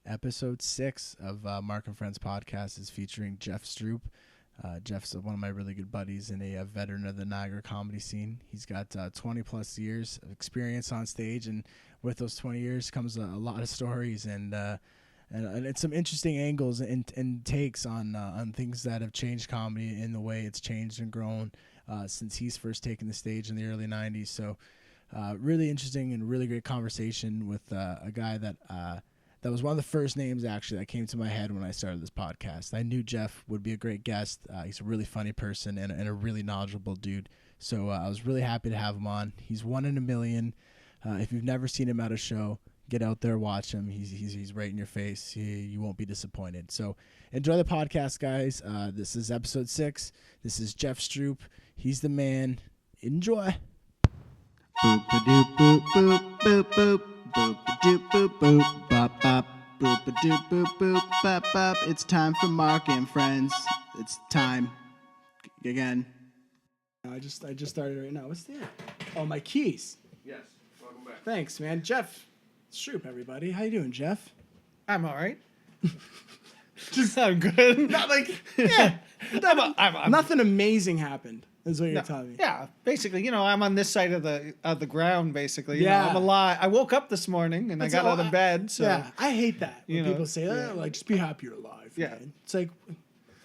Episode 6 of Marc and Friends Podcast is featuring Jeff Stroop. Jeff's one of my really good buddies and a veteran of the Niagara comedy scene. He's got 20 plus years of experience on stage, and with those 20 years comes a lot of stories and it's some interesting angles and takes on things that have changed comedy in the way it's changed and grown since he's first taken the stage in the early 90s. So really interesting and really great conversation with a guy that was one of the first names, actually, that came to my head when I started this podcast. I knew Jeff would be a great guest. He's a really funny person and a really knowledgeable dude. So I was really happy to have him on. He's one in a million. If you've never seen him at a show, get out there, watch him. He's right in your face. You won't be disappointed. So enjoy the podcast, guys. This is episode 6. This is Jeff Stroop. He's the man. Enjoy. Boop a doop boop boop boop boop. Boop a doop boop boop bop bop. Boop a doop boop boop bop bop. It's time for Marc and Friends. It's time again. I just started right now. What's that? Oh, my keys. Yes. Welcome back. Thanks, man. Jeff Stroop, everybody. How you doing, Jeff? I'm all right. Just I'm good. Not like yeah. I'm Nothing amazing happened. Is what you're telling me. Yeah, basically, I'm on this side of the ground. Basically, yeah. I'm alive. I woke up this morning and I got out of bed. So yeah, I hate that when people say, like, just be happy you're alive. Yeah, man. It's like,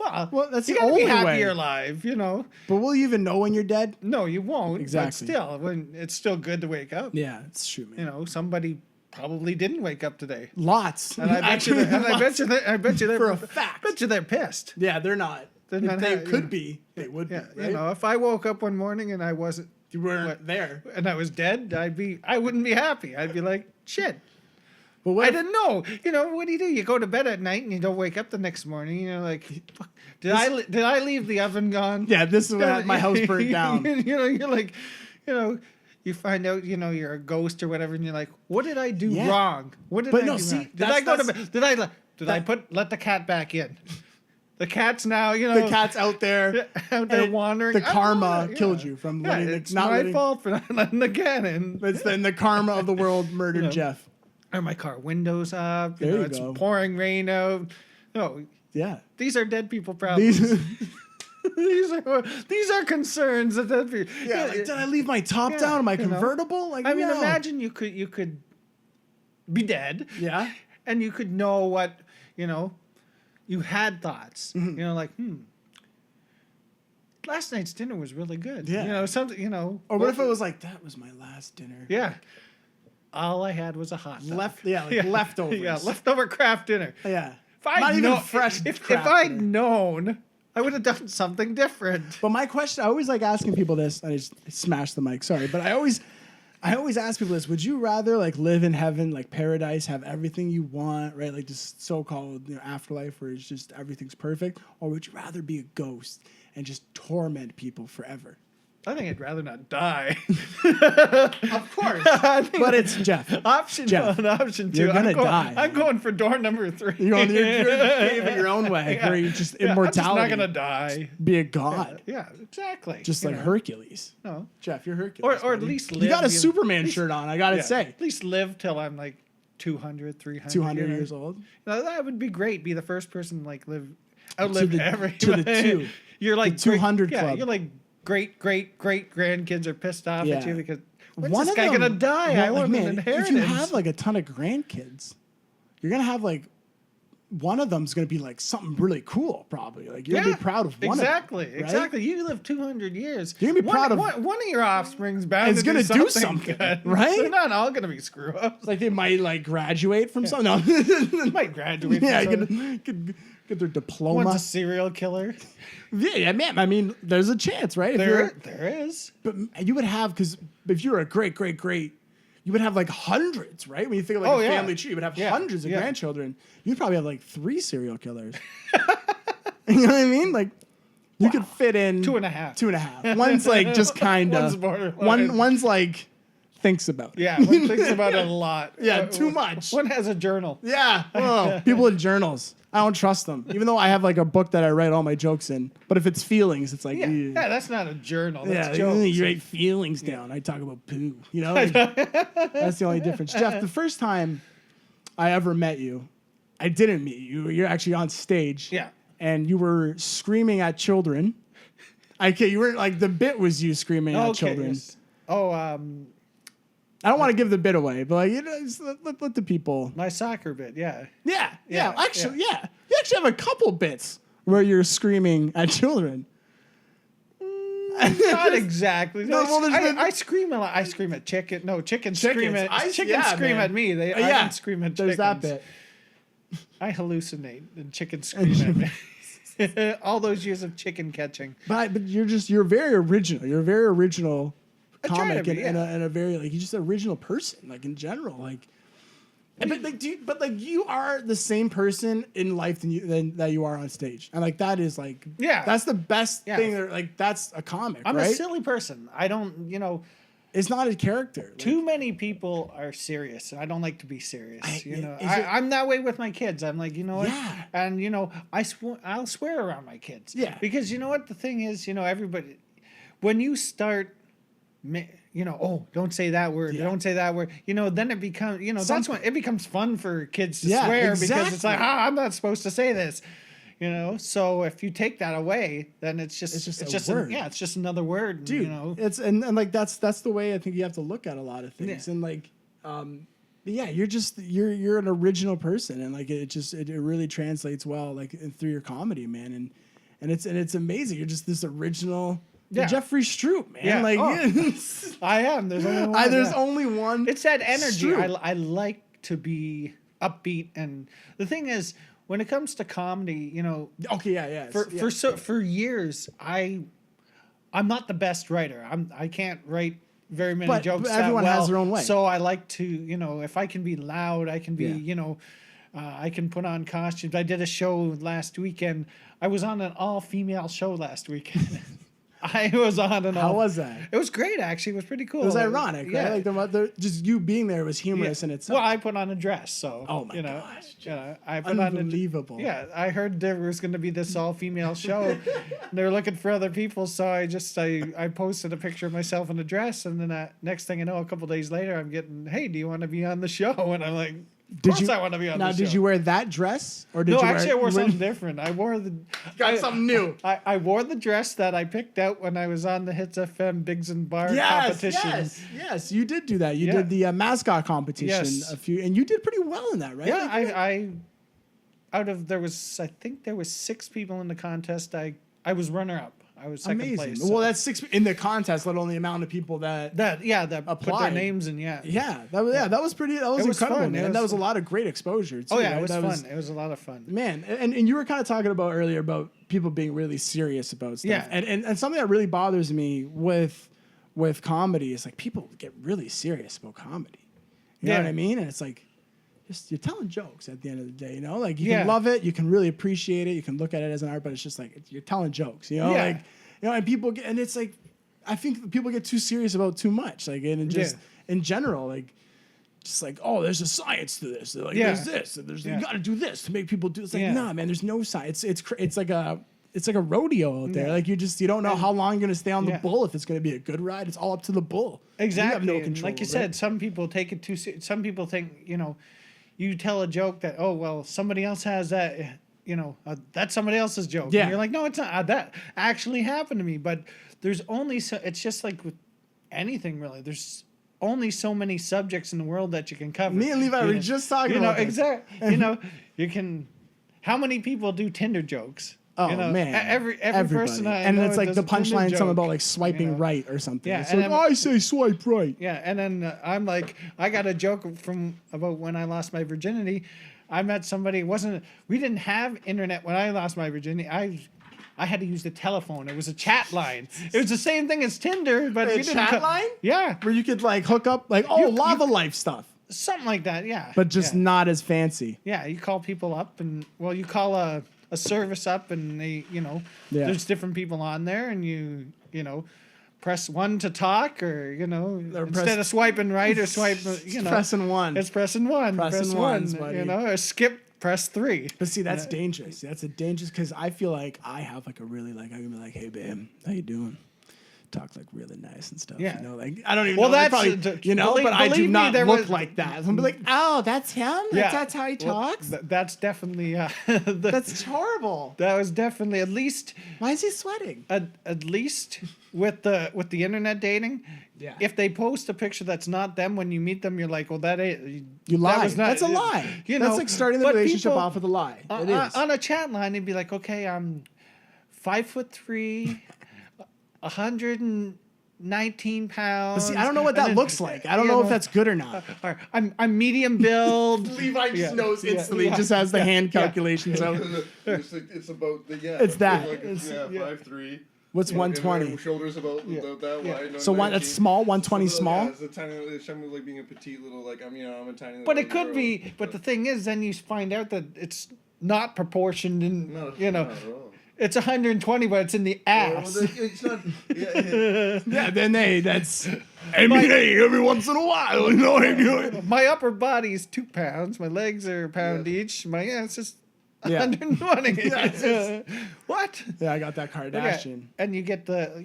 well, that's you the gotta only be happy way. You're alive. But will you even know when you're dead? No, you won't. Exactly. But still, when it's still good to wake up. Yeah, it's true, man. Somebody probably didn't wake up today. Lots. And I bet you. I bet you they're for a fact. Bet you they're pissed. Yeah, they're not. If they could be, they would be. Right? If I woke up one morning and I wasn't, you weren't there, and I was dead, I wouldn't be happy. I'd be like, shit. But I didn't know. What do? You go to bed at night and you don't wake up the next morning. You're like, fuck, did I leave the oven gone? Yeah, this is when my house burnt down. You're like, you find out, you're a ghost or whatever, and you're like, what did I do wrong? What did I do wrong? Did I go to bed? Did I let the cat back in? The cat's now, the cat's out there wandering. The karma killed you from letting it's not my fault for not letting the cat in. It's then the karma of the world murdered Jeff. Are my car windows up? There you it's go. Pouring rain out. No, yeah, these are dead people problems. These are concerns that dead people. Yeah, like, did I leave my top down? Am I convertible? Like, imagine you could be dead. Yeah, and you could know what you had thoughts. Mm-hmm. Last night's dinner was really good. Yeah. Something, Or what if it was like, that was my last dinner? Yeah. All I had was a hot dog. Leftovers. Yeah, leftover craft dinner. Yeah. If I'd known, I would have done something different. But my question, I always like asking people this. I just smashed the mic, sorry. But I always ask people this. Would you rather like live in heaven, like paradise, have everything you want, right? Like just so-called afterlife where it's just everything's perfect? Or would you rather be a ghost and just torment people forever? I think I'd rather not die. Of course. But it's Jeff. Option 2. You're going to die. I'm going for door number 3. You're paving your own way. Where you just immortality. I'm just not going to die. Be a god. Yeah, exactly. Just like Hercules. No. Jeff, you're Hercules. Or at least live. You got a Superman shirt on, I got to say. At least live till I'm like 200, 300. 200 years old. Now, that would be great. Be the first person outlive everybody. To the 2. You're like the 200 club. Yeah, you're like great grandkids are pissed off at you because when's this guy them, gonna die? Well, I want an inheritance. If you have like a ton of grandkids, you're gonna have like one of them's gonna be like something really cool, probably. Like you're gonna be proud of one. Exactly. Of them, right? Exactly. You live 200 years. You're gonna be proud of one of your offspring's bound it's to gonna do something good. right? They're not all gonna be screw ups. Like they might like graduate from something. No. They might graduate. Yeah, from something. Could get their diploma. One's a serial killer. Yeah, man. I mean, there's a chance, right? There is. But you would have, because if you're a great, you would have like hundreds, right? When you think of like a family tree, you would have hundreds of grandchildren. You'd probably have like 3 serial killers. You know what I mean? Like you could fit in 2.5. 2.5. One's like just kind of. One's borderline. One's like thinks about it. Yeah, one thinks about it a lot. Yeah, too much. One has a journal. Yeah. Oh, people with journals. I don't trust them. Even though I have like a book that I write all my jokes in. But if it's feelings, it's like, yeah, that's not a journal. That's jokes. You write feelings down. I talk about poo. Like, that's the only difference. Jeff, the first time I ever met you, I didn't meet you. You're actually on stage. Yeah. And you were screaming at children. Okay, you weren't like the bit was you screaming at children. Yes. Oh, I don't want to give the bit away, but like, just let the people. my soccer bit, yeah. Yeah. Actually, you actually have a couple bits where you're screaming at children. Not exactly. No, well, I scream a lot. I scream at chicken. No, chickens scream at chickens scream at me. I don't scream at chickens. There's that bit. I hallucinate and chickens scream at me. All those years of chicken catching. But you're very original. You're a very original comic and a very like you're just an original person like in general like. But you are the same person in life than that you are on stage, and like that is like that's the best thing. That, like that's a comic. I'm right? a silly person. I don't It's not a character. Too many people are serious, and I don't like to be serious. I'm that way with my kids. I'm like, you know what? Yeah. And I'll swear around my kids. Yeah. Because you know what the thing is, everybody, when you start, don't say that word. Yeah. Don't say that word. Then it becomes, that's when it becomes fun for kids to swear because it's like, I'm not supposed to say this. So if you take that away, then it's just a word. It's just another word, dude. It's and like that's the way I think you have to look at a lot of things, and like, you're an original person, and like it really translates well like through your comedy, man, and it's amazing. You're just this original. Jeffrey Stroop, man. Yeah. Like I am. There's only one. There's only one. It's that energy. I like to be upbeat, and the thing is, when it comes to comedy, For years, I'm not the best writer. I can't write very many jokes. But everyone has their own way. So I like to, if I can be loud, I can be, I can put on costumes. I did a show last weekend. I was on an all-female show last weekend. I was on and How was that? It was great, actually. It was pretty cool. It was ironic, right? Like just you being there was humorous in itself. Well, I put on a dress, so gosh, I put unbelievable. I heard there was going to be this all-female show. And they were looking for other people, so I posted a picture of myself in a dress, and then next thing I know, a couple days later, I'm getting, hey, do you want to be on the show? And I'm like, of course I want to be on the show. Now, did you wear that dress? Or I wore something different. I wore something new. I wore the dress that I picked out when I was on the Hits FM Bigs and Bar competition. Yes, you did do that. You did the mascot competition and you did pretty well in that, right? Yeah, I think there was 6 people in the contest. I was runner-up. I was second place. Well, that's 6 in the contest, let alone the amount of people that put their names in. That was incredible, fun. man. That was a lot of great exposure too. It was fun. It was a lot of fun, man. And you were kind of talking about earlier about people being really serious about stuff. And something that really bothers me with comedy is like people get really serious about comedy. You know what I mean? And it's like, you're telling jokes at the end of the day, like you can love it, you can really appreciate it, you can look at it as an art, but it's just like you're telling jokes, and people get, and it's like I think people get too serious about too much, like and just in general, like just like, oh, there's a science to this, like there's this, and you got to do this to make people do. It's like nah, man, there's no science. It's like a rodeo out there. Like you don't know how long you're gonna stay on the bull. If it's gonna be a good ride, it's all up to the bull. Exactly. You have no control. Like you said, some people take it too serious. Some people think you tell a joke that, oh, well, somebody else has that, that's somebody else's joke. Yeah. And you're like, no, it's not. That actually happened to me. But there's only it's just like with anything, really. There's only so many subjects in the world that you can cover. Me and Levi were just talking about this. Exactly. You can, how many people do Tinder jokes? Oh, man. Every person I and know it's like the punchline, something about like swiping right or something. Yeah, so I say swipe right. Yeah, and then I'm like, I got a joke from about when I lost my virginity. I met somebody. We didn't have internet when I lost my virginity. I had to use the telephone. It was a chat line. It was the same thing as Tinder, but a chat line. Yeah, where you could like hook up like lava life stuff. Something like that. Yeah, but just not as fancy. Yeah, you call people up and you call a service up and they, there's different people on there and you press 1 to talk or, instead of swiping right or swipe, pressing 1. It's pressing 1. Press 1, buddy. Or skip, press 3. But see, that's dangerous. That's a dangerous because I feel like I have like a really like, I can be like, hey, babe, how you doing? talk like really nice and stuff. Yeah. You know, like I don't even Well, know. that's Probably, you know, but I do not look like that. I'm like, oh, that's him. Yeah. That's how he talks. That's definitely That's horrible. that was definitely at least. Why is he sweating? At least with the internet dating, Yeah. if they post a picture that's not them when you meet them, you're like, well, that ain't. You lie. That was not, That's a lie. You That's know, like starting the but relationship people, off with a lie. It is. On a chat line, they'd be like, okay, I'm 5'3", 119 pounds. See, I don't know what that looks like. I don't know if that's good or not. I'm medium build. Levi just knows instantly. Just has the hand calculations out. It's about the It's that. Like it's 5'3". What's 120? Shoulders about that wide. So that's small. 120 small. Yeah, it's a tiny. It's like being a petite little. Like I'm a tiny. But it could be. But the thing is, then you find out that it's not proportioned, and it's 120, but it's in the ass. Well, it's not. Yeah. Then that's. I mean, every once in a while, you know. My upper body is 2 pounds. My legs are a pound each. My ass is 120. What? Yeah, I got that Kardashian. And you get a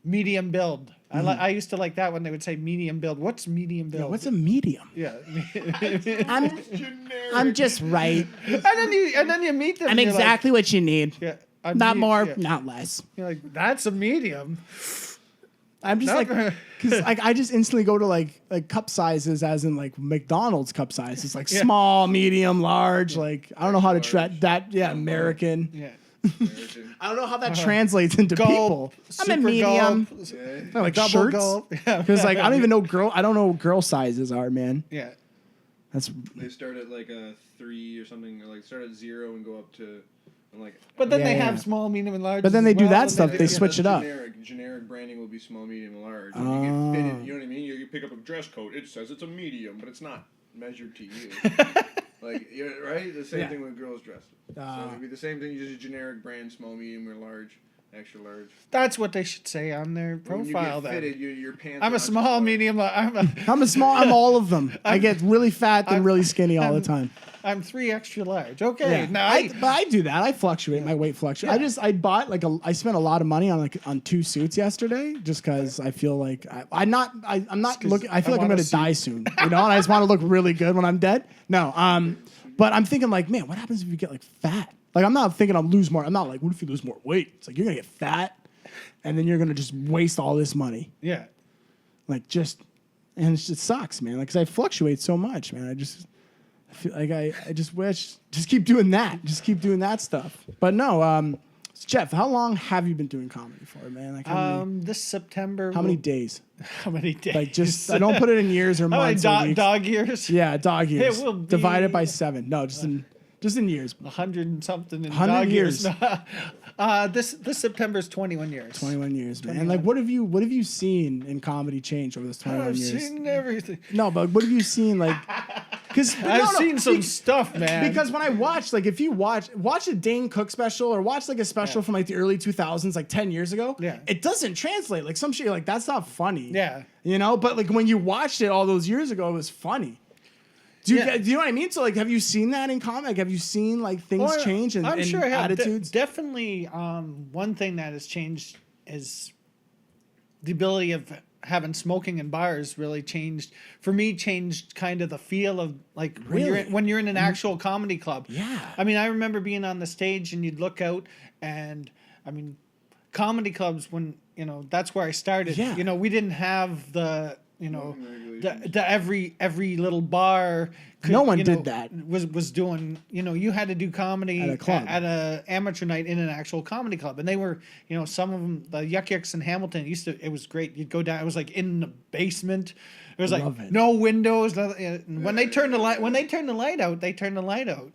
medium build. I used to like that when they would say medium build. What's medium build? Yeah, what's a medium? Yeah. I'm just right. And then you meet them. I'm exactly what you need. Yeah. Not more, not less. You're like, that's a medium. I'm just because I just instantly go to like cup sizes, as in like McDonald's cup sizes, like small, medium, large. Like I don't know how to treat that. Yeah, American. Yeah. I don't know how that translates into gulp, people. I'm a medium. Like double shirts. gulp. Because like I don't even know I don't know what girl sizes are, man. Yeah. They start at like a 3 or something, or like start at 0 and go up to. But then they have small, medium, and large. But then they do that stuff. They switch it up. Generic branding will be small, medium, and large. When you get fitted, you know what I mean? You pick up a dress coat. It says it's a medium, but it's not measured to you. Right? The same thing with girls' dresses. So it'd be the same thing. Just a generic brand, small, medium, or large. Extra large. That's what they should say on their profile. When you get fitted, your pants. I'm a small, medium. I'm a small. I'm all of them. I get really fat and really skinny all the time. I'm 3 extra large. Okay, yeah. But I do that. I fluctuate. My weight fluctuates. Yeah. I bought I spent a lot of money on 2 suits yesterday, just because I feel like I'm not looking. I feel like I'm gonna die soon, and I just want to look really good when I'm dead. No, but I'm thinking like, man, what happens if you get like fat? Like I'm not thinking I'll lose more. I'm not like, what if you lose more weight? It's like you're gonna get fat, and then you're gonna just waste all this money. Yeah, like and it just sucks, man. Like, cause I fluctuate so much, man. I feel like I just wish, just keep doing that. Just keep doing that stuff. But no, Jeff, how long have you been doing comedy for, man? Like this September. How many days? How many days? Like I don't put it in years or months or weeks. Dog years? Yeah, dog years. It will be divided by 7. No, just in years. 100 and something in 100 dog years. This September is 21 years. 21 years, man. And like, what have you seen in comedy change over this 21 years? I've seen everything. No, but what have you seen, like? Because I've seen some stuff, man. Because when I watch, like, if you watch a Dane Cook special or watch like a special from like the early 2000s, like 10 years ago, it doesn't translate. Like some shit, you're like, that's not funny. Yeah. But like when you watched it all those years ago, it was funny. Do you know what I mean? So like, have you seen that in comic? Like, have you seen like things change and, I'm sure I have. attitudes? Definitely, one thing that has changed is the ability of having smoking in bars really changed for me. Changed kind of the feel of like when you're in an actual comedy club. Yeah. I mean, I remember being on the stage and you'd look out and I mean, comedy clubs when that's where I started. Yeah. We didn't have the. The every little bar. No one did that. Was doing. You had to do comedy at a club, at a amateur night in an actual comedy club, and they were. Some of them, the Yuck Yucks in Hamilton it was great. You'd go down. It was like in the basement. It was like no windows. When they turned the light out, they turned the light out.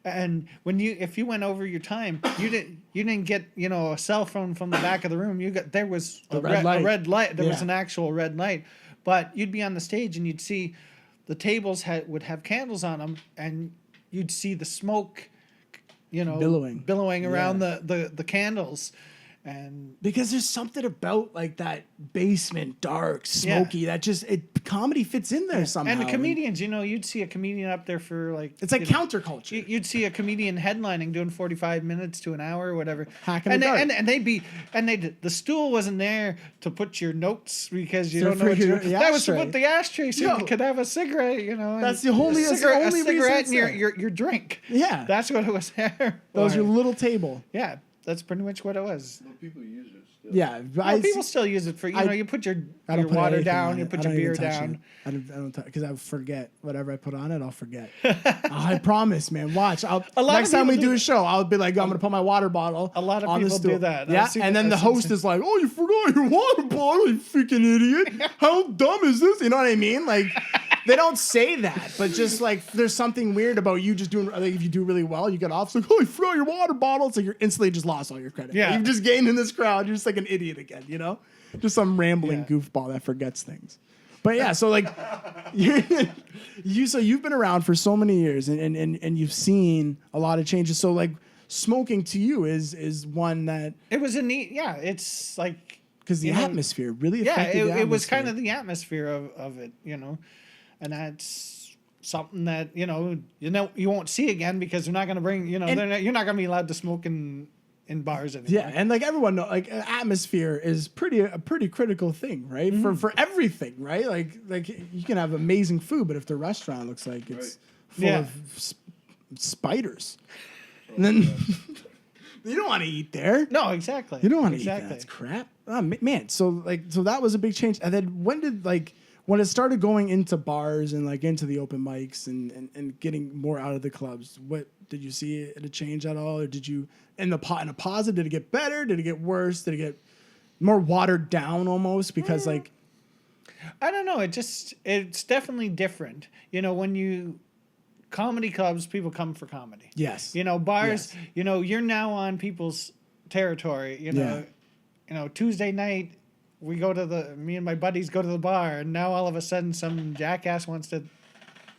And if you went over your time, you didn't get a cell phone from the back of the room. There was a red light. There was an actual red light. But you'd be on the stage and you'd see the tables would have candles on them, and you'd see the smoke, billowing around the candles, And because there's something about like that basement, dark, smoky, that just comedy fits in there somehow. And the comedians, you'd see a comedian up there for like it's like counterculture. You'd see a comedian headlining doing 45 minutes to an hour or whatever. The stool wasn't there to put your notes because you don't know what you're doing. That was to put the ashtray so you could have a cigarette, That's the only cigarette and your drink. Yeah. That's what it was there. That was your little table. Yeah. That's pretty much what it was. Well, people use it still. Yeah, people still use it for you put your water down, you put your beer down. I don't because I forget whatever I put on it. I'll forget. I promise, man. Watch. Next time we do a show, I'll be like, I'm gonna put my water bottle. A lot of on people the stool. do that. Yeah, and then the host is like, "Oh, you forgot your water bottle, you freaking idiot! How dumb is this?" You know what I mean? Like. They don't say that, but just like there's something weird about you just doing. Like if you do really well, you get off. It's like, oh, you forgot your water bottle. It's like you're instantly just lost all your credit. Yeah, you've just gained in this crowd. You're just like an idiot again. Just some rambling goofball that forgets things. But yeah, so like you've been around for so many years and you've seen a lot of changes. So like smoking to you is one that it was a neat. Yeah, it's like because the atmosphere really affected it was kind of the atmosphere of it. And that's something that you won't see again because they're not going to bring you're not going to be allowed to smoke in bars anymore. Yeah, and like everyone knows, like atmosphere is a pretty critical thing, right? Mm-hmm. For everything, right? Like you can have amazing food, but if the restaurant looks like it's full of spiders, and then you don't want to eat there. No, exactly. You don't want to eat that. That's crap. Oh, man, so that was a big change. And then when it started going into bars and like into the open mics and getting more out of the clubs, what did you see it change at all, or did you in a positive? Did it get better? Did it get worse? Did it get more watered down almost? Because like, I don't know. It's definitely different. When comedy clubs, people come for comedy. Yes. Bars. Yes. You're now on people's territory. Tuesday night. Me and my buddies go to the bar, and now all of a sudden some jackass wants to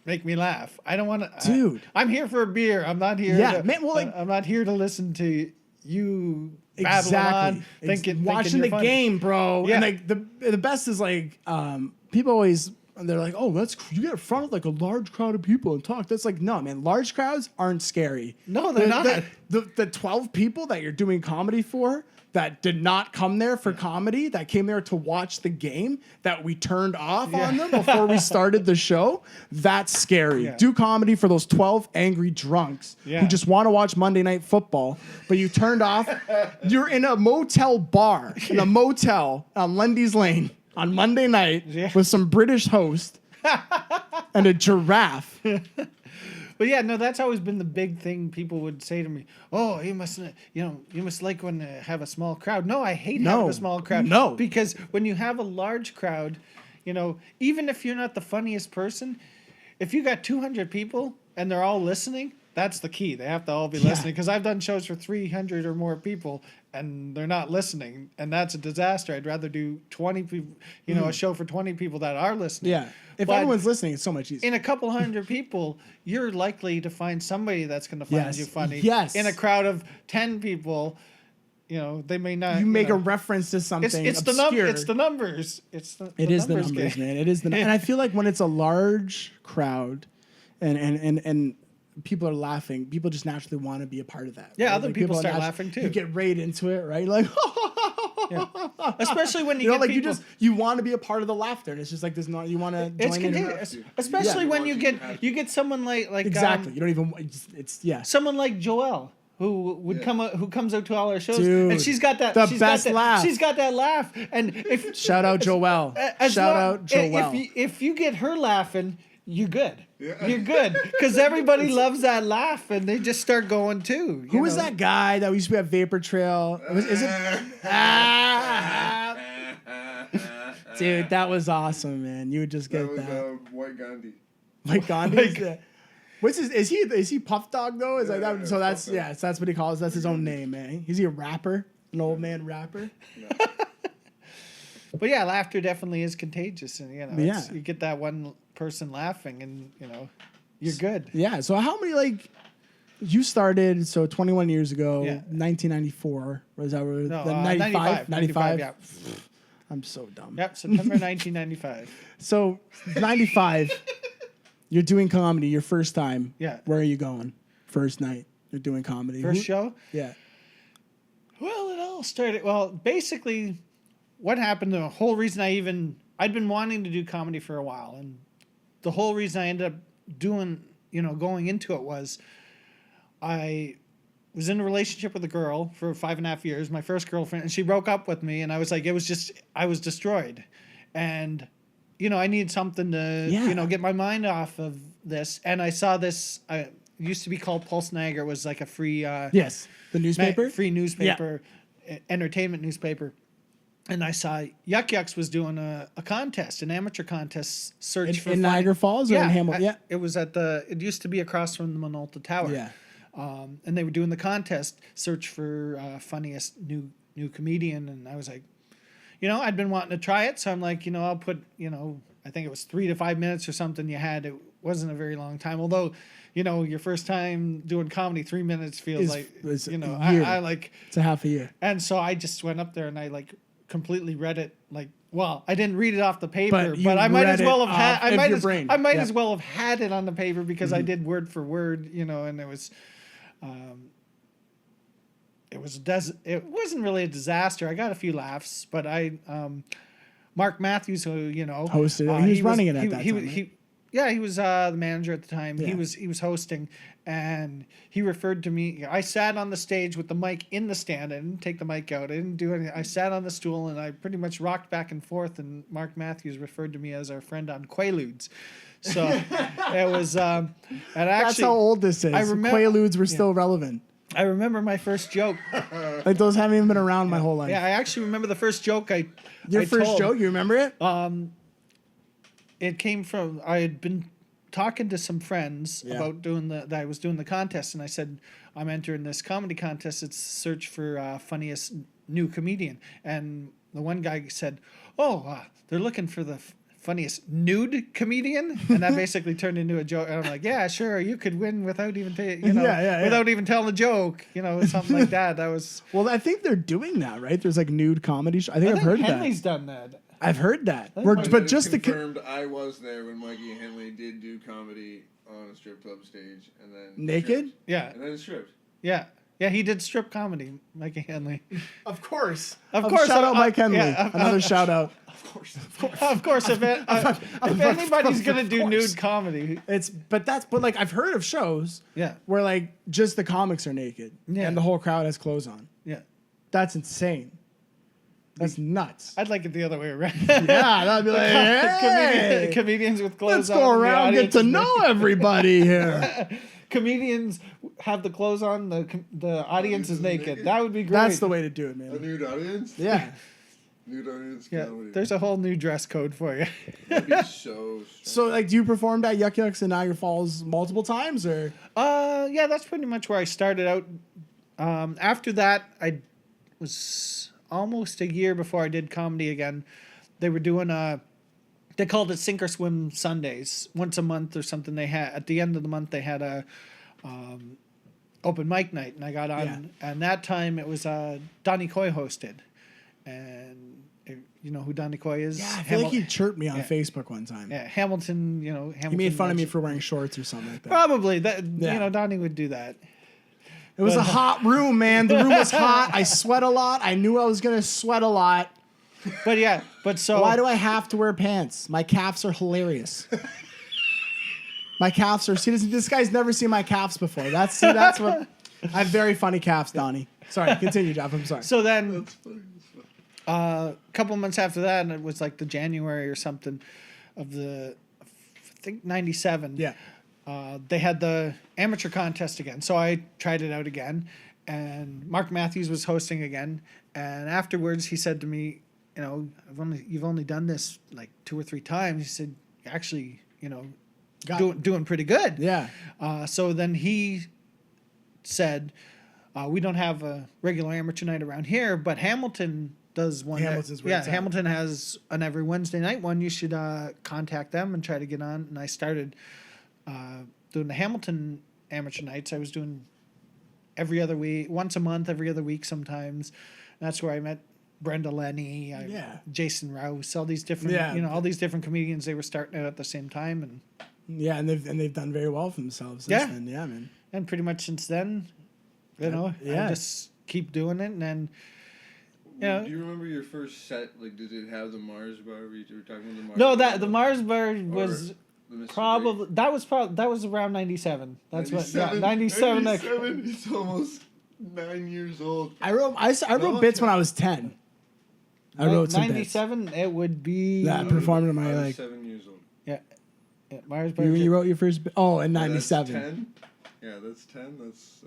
make me laugh. I don't want to. Dude. I'm here for a beer. I'm not here. Yeah, man. Well, I'm not here to listen to you babbling on, watching the game, bro. Yeah. And like the best is like people always. They're like, oh, you get in front of like a large crowd of people and talk. That's like, no, man, large crowds aren't scary. No, they're not. The 12 people that you're doing comedy for that did not come there for comedy, that came there to watch the game, that we turned off on them before we started the show, that's scary. Yeah. Do comedy for those 12 angry drunks who just want to watch Monday Night Football, but you turned off. You're in a motel bar, in a motel on Lundy's Lane on Monday night with some British host and a giraffe. But yeah, no, that's always been the big thing people would say to me. Oh, you must like when have a small crowd. No, I hate having a small crowd. No. Because when you have a large crowd, even if you're not the funniest person, if you got 200 people and they're all listening, that's the key. They have to all be listening. Because I've done shows for 300 or more people and they're not listening. And that's a disaster. I'd rather do 20 people, a show for 20 people that are listening. Yeah. If everyone's listening, it's so much easier. In a couple hundred people, you're likely to find somebody that's going to find you funny. Yes. In a crowd of 10 people, they may not. You make a reference to something obscure. It's the numbers. It is the numbers, man. It is the and I feel like when it's a large crowd, and people are laughing, people just naturally want to be a part of that. Yeah, right? other people start laughing too. You get right into it, right? Like. Yeah. Especially when you get like people, you want to be a part of the laughter, and it's just like there's not you want to join it's contagious. Especially when you get someone like exactly you don't even it's someone like Joelle who comes out to all our shows. Dude, and she's got that laugh. She's got that laugh, and if shout out Joelle, if you get her laughing, you're good. Yeah. You're good because everybody loves that laugh and they just start going too. Who was that guy that used to be at Vapor Trail? Is it? Dude, that was awesome, man. You would just get that. White Gandhi. White Gandhi. What's his? Is he Puff Dog though? Is like that? So that's so that's what he calls. That's his own name, man. Is he a rapper? An old man rapper? No. But yeah, laughter definitely is contagious, and you get that one person laughing, and you're good. Yeah. So how many you started 21 years ago, 1994. Was that where? No, 95? 95. Yeah. I'm so dumb. Yep, September 1995. So 95, you're doing comedy. Your first time. Yeah. Where are you going? First night you're doing comedy. First show. Yeah. Well, it all started. Well, basically, what happened? The whole reason I'd been wanting to do comedy for a while, and the whole reason I ended up going into it was I was in a relationship with a girl for 5.5 years, my first girlfriend, and she broke up with me, and I was like, I was destroyed. And, I needed something to, get my mind off of this. And I saw this, it used to be called Pulse Niagara. It was like a free... the newspaper? Free newspaper, entertainment newspaper. And I saw Yuck Yucks was doing a contest, an amateur contest, search for... In Niagara Falls or in Hamilton? It was it used to be across from the Minolta Tower. Yeah. And they were doing the contest, search for funniest new comedian. And I was like, I'd been wanting to try it. So I'm like, I'll put, I think it was 3 to 5 minutes or something you had. It wasn't a very long time. Although, your first time doing comedy, 3 minutes feels I like... It's a half a year. And so I just went up there and I completely read it. I didn't read it off the paper, but I might as well have had... I might as well have had it on the paper because I did word for word, and it was... It wasn't really a disaster. I got a few laughs, but Mark Matthews, who hosted, he was running it at that time. He was the manager at the time. Yeah. He was hosting, and he referred to me. I sat on the stage with the mic in the stand. I didn't take the mic out. I didn't do anything. I sat on the stool and I pretty much rocked back and forth. And Mark Matthews referred to me as our friend on Quaaludes. So it was, and actually, that's how old this is. I remember Quaaludes were still relevant. I remember my first joke. Those haven't even been around my whole life. Yeah, I actually remember the first joke Your first joke, you remember it? It came from, I had been talking to some friends about that I was doing the contest, and I said, I'm entering this comedy contest. It's search for funniest new comedian. And the one guy said, they're looking for the funniest nude comedian, and that basically turned into a joke. And I'm like, yeah, sure, you could win without even without even telling the joke, something like that. That was well. I think they're doing that, right? There's nude comedy. I think I've heard Henley's that. Done that. I've heard that. But just confirmed, I was there when Mikey and Henley did do comedy on a strip club stage, and then naked. Stripped. Yeah, and then stripped. Yeah. Yeah, he did strip comedy, Mikey Henley. Of course. Shout out Mike Henley. Another shout out. Of course, if anybody's gonna do nude comedy, but I've heard of shows where just the comics are naked and the whole crowd has clothes on. Yeah, that's insane. That's nuts. I'd like it the other way around. Yeah, that'd be like, hey, comedians with clothes on. Let's go around, get to know everybody here. Comedians have the clothes on. The audience is naked. That would be great. That's the way to do it, man. A nude audience. Yeah. Nude audience. Yeah. There's a whole new dress code for you. That'd be so. So do you perform at Yuck Yucks in Niagara Falls multiple times, or? Yeah, that's pretty much where I started out. After that, I was almost a year before I did comedy again. They were doing they called it Sink or Swim Sundays, once a month or something. They had at the end of the month they had a open mic night, and I got on. And that time it was Donnie Coy hosted, and you know who Donnie Coy is? Yeah, I feel like he chirped me on Facebook one time. Yeah, Hamilton. Hamilton. He made fun of me for wearing shorts or something like that. Probably that. Donnie would do that. It was a hot room, man. The room was hot. I sweat a lot. I knew I was gonna sweat a lot. But so why do I have to wear pants? My calves are hilarious. My calves are. See, this guy's never seen my calves before. That's what. I have very funny calves, Donnie. Sorry, continue, Jeff. I'm sorry. So then, a couple months after that, and it was like the January or something of I think 97. Yeah. They had the amateur contest again, so I tried it out again, and Mark Matthews was hosting again. And afterwards, he said to me, you've only done this like 2 or 3 times. He said, actually, doing pretty good. Yeah. So then he said, we don't have a regular amateur night around here, but Hamilton does one. Hamilton has an every Wednesday night one. You should contact them and try to get on. And I started doing the Hamilton amateur nights. I was doing every other week, once a month, every other week sometimes. And that's where I met Brenda Lenny, Jason Rouse, all these different, all these different comedians. They were starting out at the same time, and they've done very well for themselves since then. Yeah, man. And pretty much since then, I just keep doing it, and then. Do you remember your first set? Like, did it have the Mars bar? You were talking about the Mars. No, bar? the Mars bar was probably that was around 97. That's 97, what 97. 97. It's almost 9 years old. I wrote bits when I was 10. I wrote some 97. It would be that performing in my 7 years old. Yeah, Mars bar. You wrote your first bit? Oh, in 97. That's 10. Yeah, that's 10. That's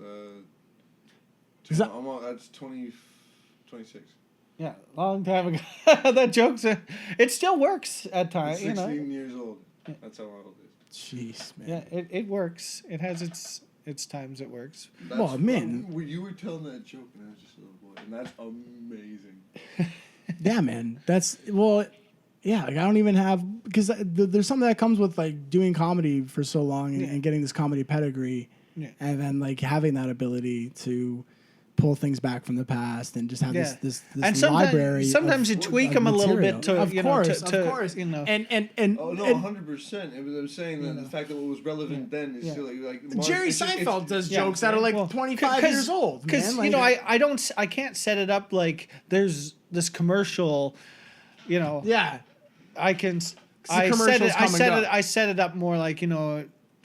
that's 20. 26. Yeah, long time ago. That joke's it still works at times. 16 years old. That's how old it is. Jeez, man. Yeah, it works. It has its times. It works. Man. You were telling that joke when I was just a little boy, and that's amazing. Yeah, man. Like I don't even have because there's something that comes with like doing comedy for so long and getting this comedy pedigree, and then like having that ability to pull things back from the past and just have this and library. Sometimes you tweak them a little bit to of course. And oh no, 100%. I'm saying that the fact that what was relevant then is still like Jerry Seinfeld does jokes that are like 25 years old. Because I can't set it up like there's this commercial, Yeah, I can. I set it up more like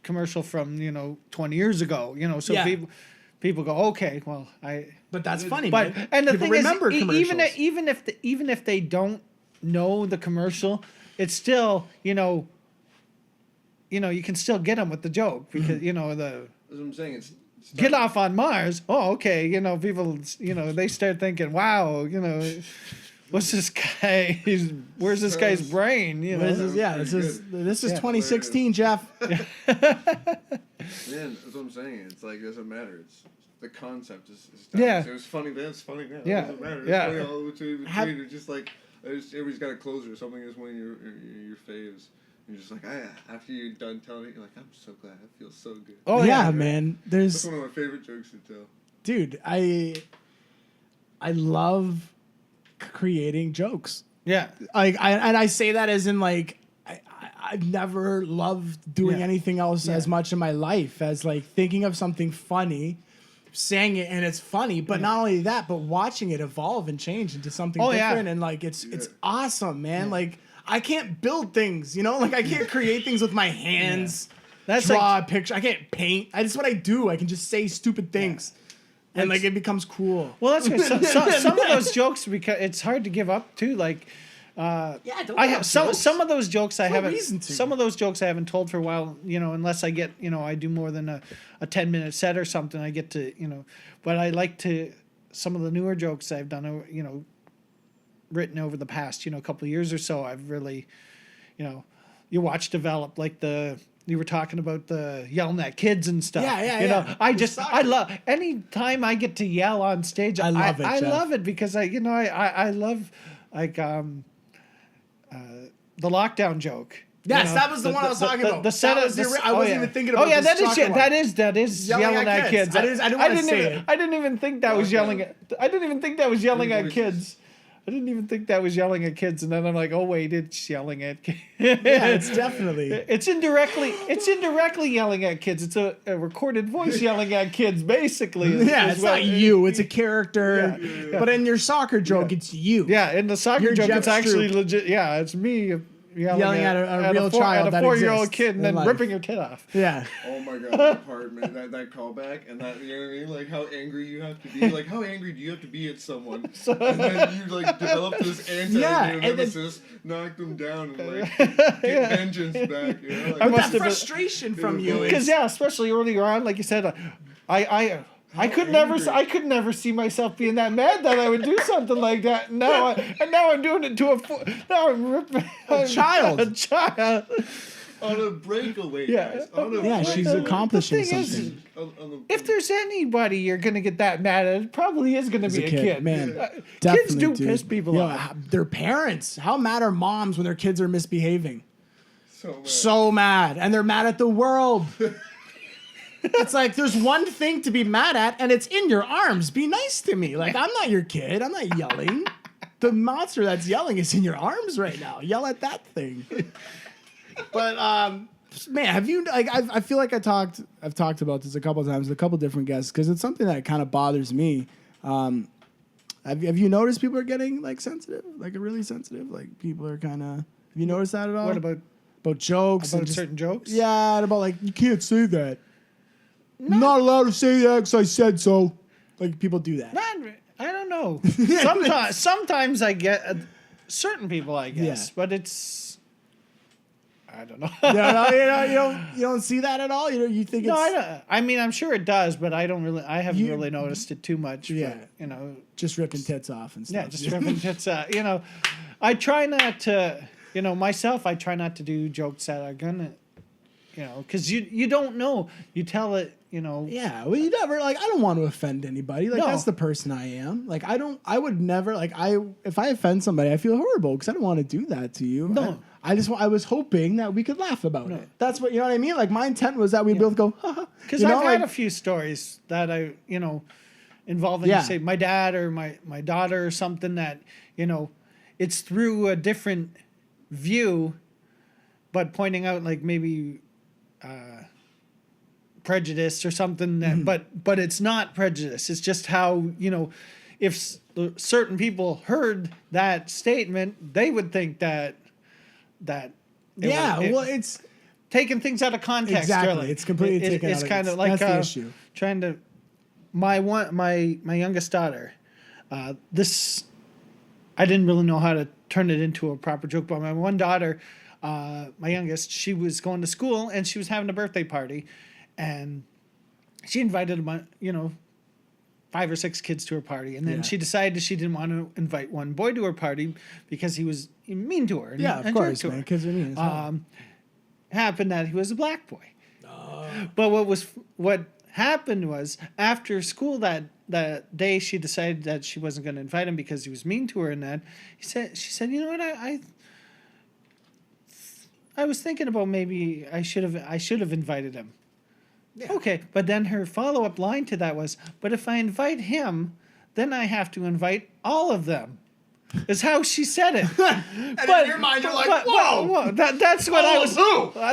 commercial from 20 years ago. So people go, okay, well, But that's funny. But man. and the people thing remember is, commercials. even if they don't know the commercial, it's still you can still get them with the joke because That's what I'm saying. It's get off on Mars. Oh, okay. People they start thinking, wow, what's this guy? Where's this guy's brain? This is 2016, Jeff. Man, that's what I'm saying. It's like it doesn't matter. It's the concept is yeah. It was funny then. It's funny now. Yeah. It doesn't matter. It's funny all between. It's just like everybody's got a closer or something. Is one of your faves. You're just like, after you're done telling it, you're like, I'm so glad. It feels so good. Oh yeah, man. That's one of my favorite jokes to tell. Dude, I love creating jokes. Yeah. I say that as in like I've never loved doing anything else as much in my life as like thinking of something funny, saying it and it's funny, but not only that, but watching it evolve and change into something different and like it's awesome, man. Like I can't build things, like I can't create things with my hands. That's draw a picture. I can't paint. That's what I do. I can just say stupid things. And like it becomes cool. Well, that's good. Some of those jokes, because it's hard to give up too. Like, I have some of those jokes I haven't. Some of those jokes I haven't told for a while. Unless I get I do more than a 10-minute set or something. I get to but I like to some of the newer jokes I've done. Written over the past couple of years or so. I've really, you watch develop like the. You were talking about the yelling at kids and stuff. Yeah. I love any time I get to yell on stage. I love it. I love it because I love like the lockdown joke. Yes, that was the one I was talking about. The set I wasn't even thinking about. Oh yeah, that is yelling at kids. I didn't even think that was yelling at. I didn't even think that was yelling at kids. I didn't even think that was yelling at kids, and then I'm like, oh wait, it's yelling at kids. Yeah, it's definitely. It's indirectly yelling at kids. It's a recorded voice yelling at kids, basically. It's not you. It's a character. Yeah. But in your soccer joke, it's you. Yeah, in the soccer joke, it's actually legit. Yeah, it's me. Yelling at a real child, at a 4-year-old kid, and then ripping your kid off. Yeah. Oh my god, that part, man, that callback, and that, you know what I mean? Like how angry you have to be. Like how angry do you have to be at someone? And then you like develop this anti-nemesis, knock them down, and like get vengeance back. Like, that frustration from you. Because especially earlier on, like you said, I could never see myself being that mad that I would do something like that. Now I'm doing it to I'm ripping a child. A child. On a breakaway, guys. She's accomplishing something. If there's anybody you're gonna get that mad at, it probably is gonna be a kid. Man, kids do piss people off. Their parents. How mad are moms when their kids are misbehaving? So mad, and they're mad at the world. It's like there's one thing to be mad at, and it's in your arms. Be nice to me. Like, I'm not your kid. I'm not yelling. The monster that's yelling is in your arms right now. Yell at that thing. But man, have you like? I feel like I've talked about this a couple of times with a couple different guests because it's something that kind of bothers me. Have you noticed people are getting like sensitive, like really sensitive? Like people are kind of. Have you noticed that at all? What about jokes? About certain jokes? Yeah, and about like you can't say that. Not allowed to say that because I said so. Like people do that. I don't know. Sometimes I get certain people, I guess, but it's I don't know. You don't see that at all. You think it's I don't. I mean, I'm sure it does, but I don't really. I haven't really noticed it too much. Yeah, but, just ripping tits off and stuff. Yeah, just ripping tits out. I try not to. Myself, I try not to do jokes that are gonna. Because you don't know. You tell it. Yeah, well, you never I don't want to offend anybody. Like that's the person I am. Like I would never if I offend somebody, I feel horrible because I don't want to do that to you. No, I was hoping that we could laugh about it. That's what what I mean. Like my intent was that we'd both go, haha. Because I've had a few stories that I involving say my dad or my daughter or something that it's through a different view, but pointing out like maybe. Prejudice or something that, but it's not prejudice. It's just how if certain people heard that statement, they would think that it's taking things out of context. Exactly, really. It's completely taken out of context. It's kind of like that's the issue. Trying to my youngest daughter. This I didn't really know how to turn it into a proper joke, but my one daughter, my youngest, she was going to school and she was having a birthday party. And she invited 5 or 6 kids to her party. And then she decided she didn't want to invite one boy to her party because he was mean to her. And, of course, man, because they're mean as hell. Happened that he was a black boy. But what happened was after school that day, she decided that she wasn't going to invite him because he was mean to her. And that she said, you know what, I was thinking about maybe I should have invited him. Yeah. Okay, but then her follow-up line to that was, but if I invite him, then I have to invite all of them. Is how she said it. And in your mind, you're like, whoa! That's what I was.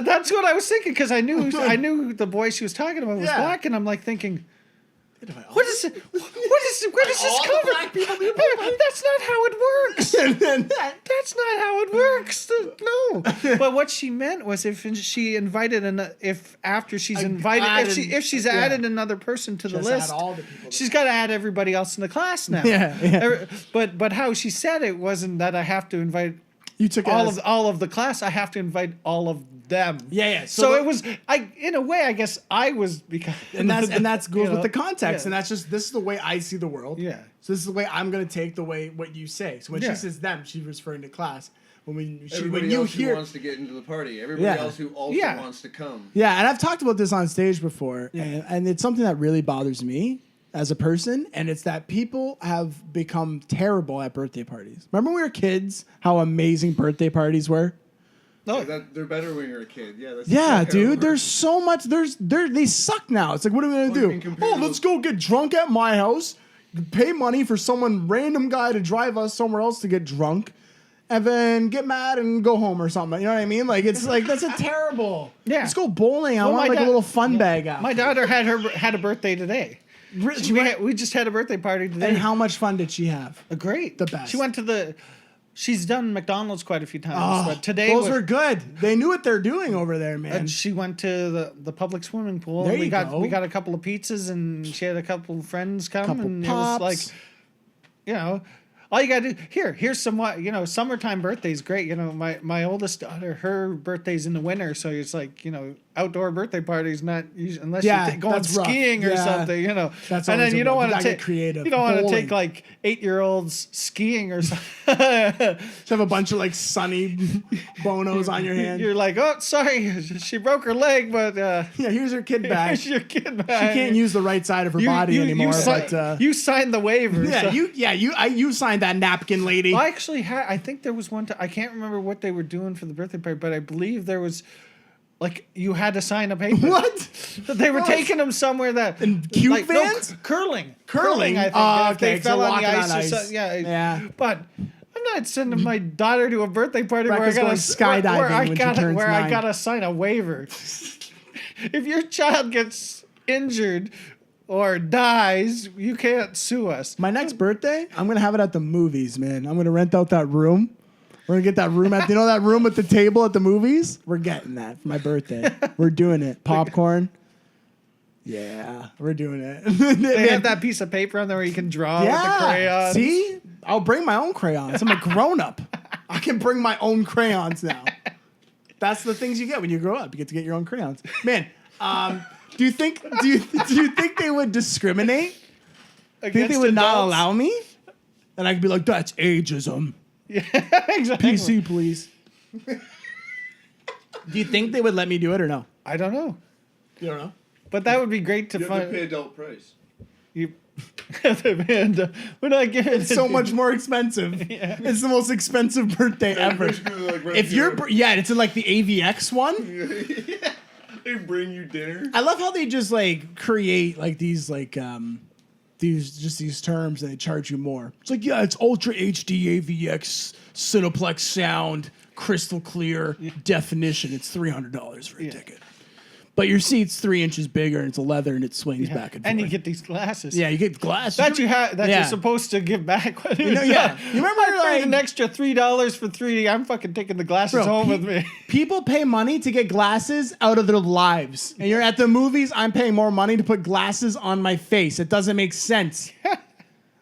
That's what I was thinking because I knew the boy she was talking about was black, and I'm like thinking, where does this come from? That's not how it works. That's not how it works. No. But what she meant was if she invited after she's invited, if she's added another person to the list, she's got to add everybody else in the class now. Yeah. But how she said it wasn't that I have to invite. You took all of the class. I have to invite all of them. Yeah. So it was. In a way, I guess I was because. And that's goes with the context, and that's just this is the way I see the world. Yeah. So this is the way I'm gonna take what you say. So when she says them, she's referring to class. Everybody else who wants to get into the party. Everybody else who also wants to come. Yeah, and I've talked about this on stage before, and it's something that really bothers me as a person, and it's that people have become terrible at birthday parties. Remember when we were kids, how amazing birthday parties were? No, they're better when you're a kid. Dude. There's so much. They suck now. It's like, what are we gonna do? Let's go get drunk at my house, pay money for some random guy to drive us somewhere else to get drunk, and then get mad and go home or something. You know what I mean? Like it's like that's a terrible. Yeah. Let's go bowling. I want a little fun bag out. My daughter had a birthday today. We just had a birthday party today. And how much fun did she have? Great. The best. She went to she's done McDonald's quite a few times, but today those were good. They knew what they're doing over there, man. And she went to the public swimming pool. There we you go. We got a couple of pizzas, and she had a couple of friends come, and pops. It was like, all you gotta do here's some summertime birthdays great. My oldest daughter, her birthday's in the winter, so it's like outdoor birthday parties not unless you're going skiing or something. That's and then you don't want to take creative. You don't want to take like 8-year-olds skiing or something. Just have a bunch of like sunny bonos on your hand. You're like, oh, sorry, she broke her leg, but here's her kid bag. Here's your kid bag. She can't use the right side of her body anymore. You signed the waiver. You signed that napkin, lady. Well, I think there was one time, I can't remember what they were doing for the birthday party, but I believe there was like you had to sign a paper. What? They were taking them somewhere that in cube vans? Curling. Curling. I think. Okay. They fell on the ice. On ice. Or something. Yeah. But I'm not sending my daughter to a birthday party Rebecca's where I gotta sign a waiver. If your child gets injured or dies, you can't sue us. My next birthday, I'm gonna have it at the movies, man. I'm gonna rent out that room. We're gonna get that room at that room at the table at the movies? We're getting that for my birthday. We're doing it. Popcorn. Yeah, we're doing it. They have that piece of paper on there where you can draw with the crayons. See? I'll bring my own crayons. I'm a grown-up. I can bring my own crayons now. That's the things you get when you grow up. You get to get your own crayons. Man, do you think they would discriminate? Think they would not allow me? And I could be like, that's ageism. Yeah, exactly. PC, please. Do you think they would let me do it or no? I don't know. You don't know? But that would be great to You find. have to pay adult price. We're not giving It's so much more expensive. Yeah. It's the most expensive birthday ever. If it's in like the AVX one. Yeah. They bring you dinner. I love how they just like create like these like these terms and they charge you more. It's like, yeah, it's Ultra HD AVX Cineplex sound, crystal clear definition. It's $300 for a ticket. But your seat's 3 inches bigger and it's a leather and it swings back and forth. And you get these glasses. Yeah, you get glasses. That you're supposed to give back. When You remember I like paid an extra $3 for 3D. I'm fucking taking the glasses home with me. People pay money to get glasses out of their lives. And you're at the movies, I'm paying more money to put glasses on my face. It doesn't make sense.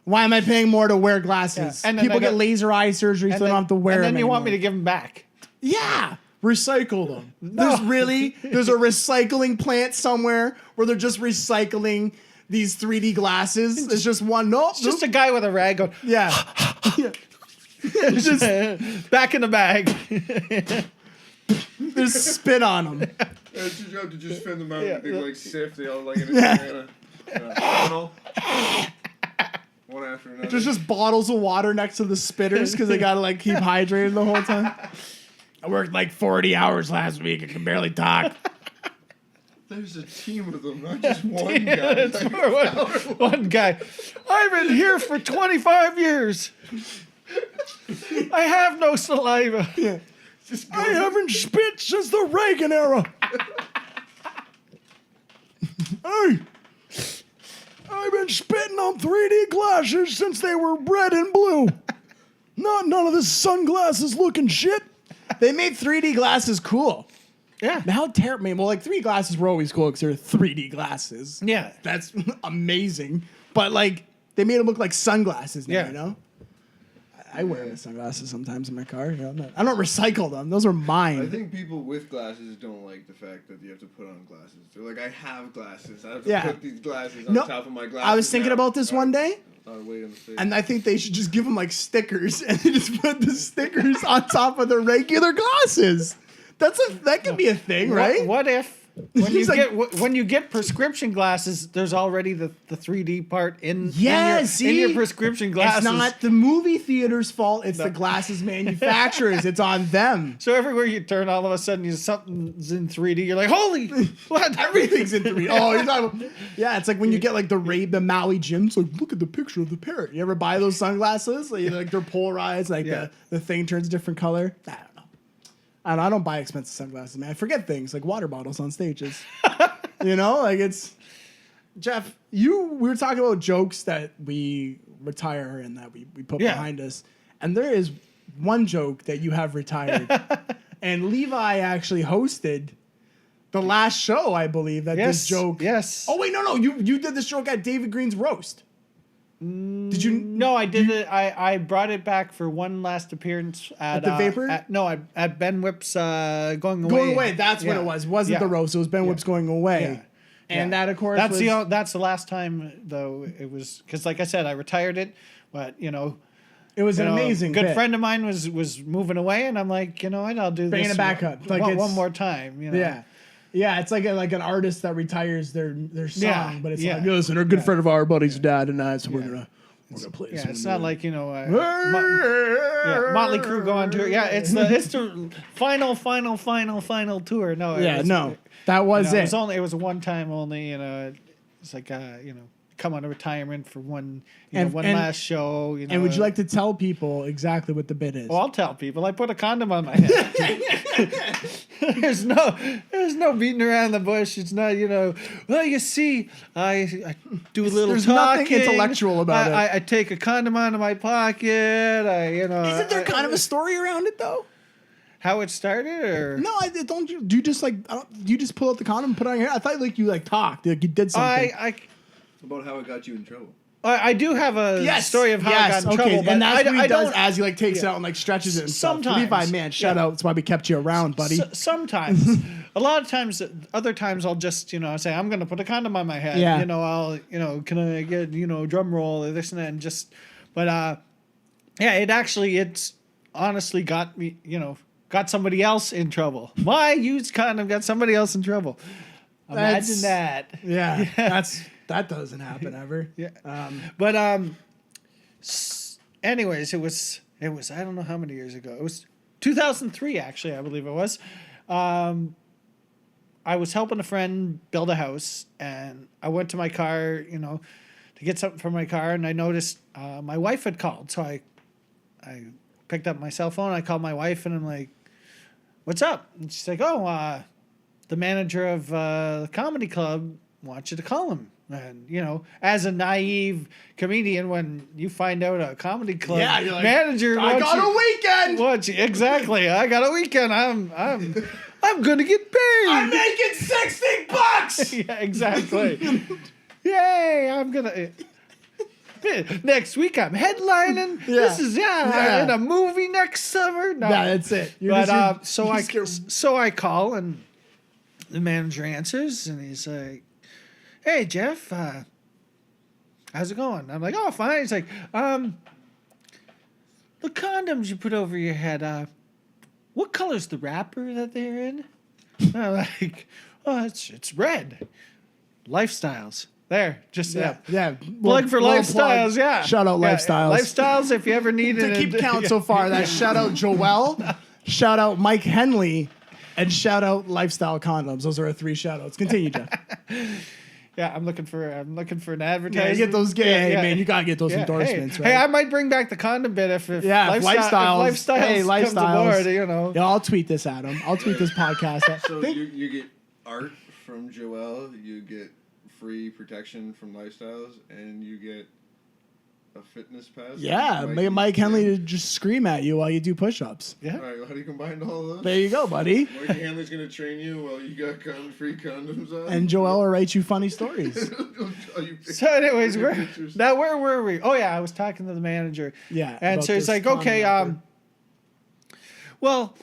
Why am I paying more to wear glasses? Yeah. And people get laser eye surgery so they don't have to wear them And then you want anymore. me to give them back. Yeah. Recycle them. No. There's a recycling plant somewhere where they're just recycling these 3D glasses. It's just one. It's just a guy with a rag going, yeah. just back in the bag. There's spit on them. It's your job to just spin them out in a big like sift. They all like in a funnel. One after another. There's just bottles of water next to the spitters because they gotta like keep hydrated the whole time. I worked like 40 hours last week. I can barely talk. There's a team of them, not just one guy. It's one guy. I've been here for 25 years. I have no saliva. Yeah. I haven't spit since the Reagan era. Hey, I've been spitting on 3D glasses since they were red and blue. None of this sunglasses looking shit. They made 3D glasses cool. Yeah. How terrible. Well, like 3D glasses were always cool because they're 3D glasses. Yeah. That's amazing. But like, they made them look like sunglasses now, you know? I wear sunglasses sometimes in my car. You know, I don't recycle them. Those are mine. I think people with glasses don't like the fact that you have to put on glasses. They're like, I have glasses. I have to put these glasses on top of my glasses. I was thinking about this one day. And I think they should just give them like stickers and they just put the stickers on top of the regular glasses. That could be a thing, right? What if when you get prescription glasses, there's already the 3D part in your prescription glasses. It's not the movie theater's fault. It's the glasses manufacturers. It's on them. So everywhere you turn, all of a sudden, something's in 3D. You're like, holy, what? Everything's in 3D. Oh, you're talking about, yeah, it's like when you get like the Maui gym. It's like, look at the picture of the parrot. You ever buy those sunglasses? Like they're polarized. Like the thing turns a different color. I don't buy expensive sunglasses, man. I forget things like water bottles on stages. You know, like it's Jeff. We were talking about jokes that we retire and that we put behind us, and there is one joke that you have retired, and Levi actually hosted the last show, I believe. This joke. Yes. Oh wait, no, you did this joke at David Green's roast. Did you? No, I did it. I brought it back for one last appearance at the Vapor. At Ben Whip's going away. Going away. That's what it was. It wasn't the roast. It was Ben Whip's going away. Yeah. And that, of course, that's the last time though. It was because, like I said, I retired it, but it was an amazing. Good friend of mine was moving away, and I'm like, I'll do bringing this it back up like one more time. Yeah. Yeah, it's like an artist that retires their song, but it's like, listen, a good friend of our buddy's dad and I, so we're It's not like Motley Crue go on tour. Yeah, it's the final tour. No, that was it. It was a one time only. It's like come on to retirement for one last show. And would you like to tell people exactly what the bit is? Oh, I'll tell people. I put a condom on my head. There's no beating around the bush. It's not, well, you see, I do a little There's talking. Nothing intellectual about it. I take a condom out of my pocket. Isn't there kind of a story around it though? How it started, or no? Do you just pull out the condom and put it on your head? I thought you talked, you did something. About how it got you in trouble. I do have a story of how I got in trouble, but and that's what he does as he takes it out and stretches it. And sometimes, Levi, man, shout out. That's why we kept you around, buddy. Sometimes, a lot of times, other times I'll just say I'm going to put a condom on my head. Yeah. I'll can I get drum roll or this and that, and just it's honestly got me got somebody else in trouble. My used condom got somebody else in trouble. Imagine that. Yeah. That doesn't happen ever. Yeah. Anyways, it was I don't know how many years ago. It was 2003 actually, I believe it was. I was helping a friend build a house, and I went to my car, to get something from my car, and I noticed my wife had called. So I picked up my cell phone, I called my wife, and I'm like, "What's up?" And she's like, "Oh, the manager of the comedy club wants you to call him." And as a naive comedian, when you find out a comedy club manager, I got a weekend. Exactly, I got a weekend. I'm gonna get paid. I'm making $60. Yeah, exactly. Yay! I'm gonna. Next week I'm headlining. Yeah. This is in a movie next summer. No, that's it. So I call, and the manager answers, and he's like, "Hey Jeff, how's it going?" I'm like, "Oh, fine." He's like, "The condoms you put over your head, what color's the wrapper that they're in?" I'm like, "Oh, it's red. Lifestyles." There, just plug for Lifestyles. Yeah, shout out Lifestyles. Lifestyles. If you ever need it, to keep count so far, that shout out Joel, shout out Mike Henley, and shout out Lifestyle Condoms. Those are our 3 shout outs. Continue, Jeff. Yeah, I'm looking for an advertisement. Yeah, get those. Man, you gotta get those endorsements. Hey, right? I might bring back the condom bit if Lifestyles. Hey, Lifestyles comes aboard, Yeah, I'll tweet this at him. I'll tweet this podcast. So you get art from Joel. You get free protection from Lifestyles, and you get a fitness pass. Yeah, Mike Henley to just scream at you while you do push-ups. Yeah. All right, how do you combine all of those? There you go, buddy. Mike Henley's going to train you while you got free condoms on. And Joel will write you funny stories. So anyways, where were we? Oh yeah, I was talking to the manager. Yeah. And so he's like, "Okay, well,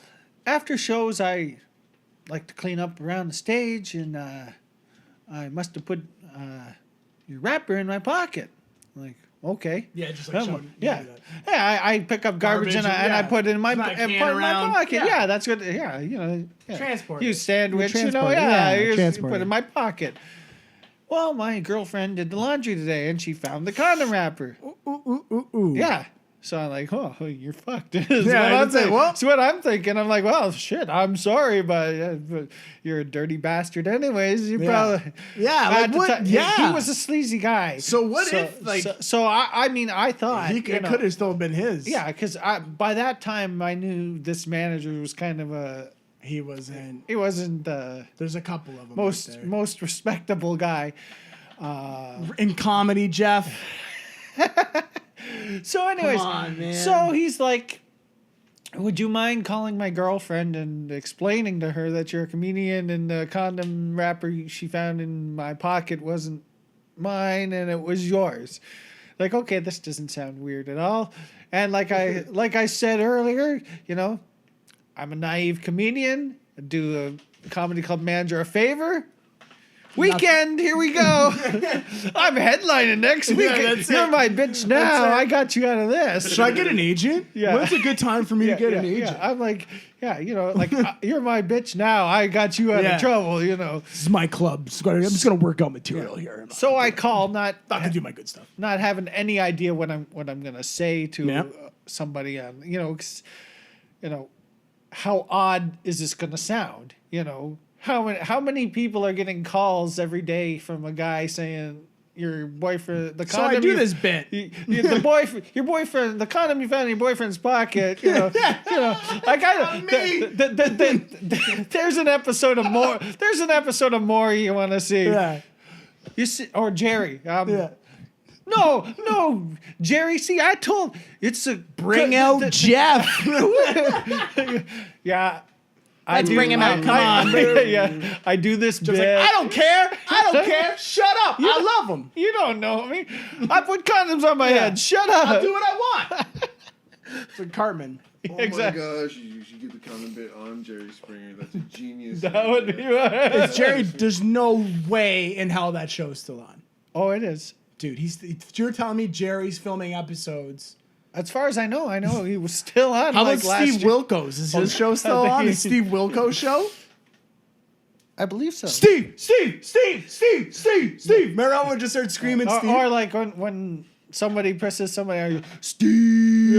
after shows I like to clean up around the stage, and I must have put your wrapper in my pocket." I'm like, okay. Yeah, just like I pick up garbage and I put it in my pocket. Yeah, that's good. Yeah, transport. Use sandwich, transport. Put it in my pocket. Well, my girlfriend did the laundry today, and she found the condom wrapper. Ooh. Yeah. So I'm like, "Oh, you're fucked." That's what I'm thinking. I'm like, "Well, shit, I'm sorry, but you're a dirty bastard anyways. You probably..." Yeah, like what? He was a sleazy guy. So what if, like... So I thought... It could have still been his. Yeah, because by that time, I knew this manager was kind of a... He wasn't... There's a couple of them. Most respectable guy. In comedy, Jeff... So anyways, come on, man. So he's like, "Would you mind calling my girlfriend and explaining to her that you're a comedian and the condom wrapper she found in my pocket wasn't mine and it was yours?" Like, okay, this doesn't sound weird at all. And like I said earlier, I'm a naive comedian. I do a comedy club manager a favor. Weekend, here we go. I'm headlining next week. You're my bitch now. I got you out of this. Should I get an agent? Yeah. When's a good time for me to get an agent? Yeah. I'm like, you're my bitch now. I got you out of trouble, This is my club. I'm just going to work out material here. So I call, not going to do my good stuff. Not having any idea what I'm going to say to somebody on, how odd is this going to sound? How many people are getting calls every day from a guy saying your boyfriend, the condom. So I do this bit. Your boyfriend, the condom you found in your boyfriend's pocket. I got there's an episode of more. There's an episode of more you want to see. Yeah. You see, or Jerry. No, Jerry. See, I told it's a bring out Jeff. Yeah. Let's bring him out. Come on. Yeah, I do this bit. I don't care. Shut up. I love him. You don't know me. I put condoms on my head. Shut up. I'll do what I want. It's like Cartman. Oh exactly. My gosh, you should get the condom bit on Jerry Springer. That's a genius. That would be right. Jerry, there's no way in hell that show's still on. Oh, it is. Dude, you're telling me Jerry's filming episodes. As far as I know he was still on. How about Steve Wilkos? Is his show still on? Is Steve Wilkos' show? I believe so. Steve! Remember how we just started screaming Steve? Or like when somebody presses somebody, Steve!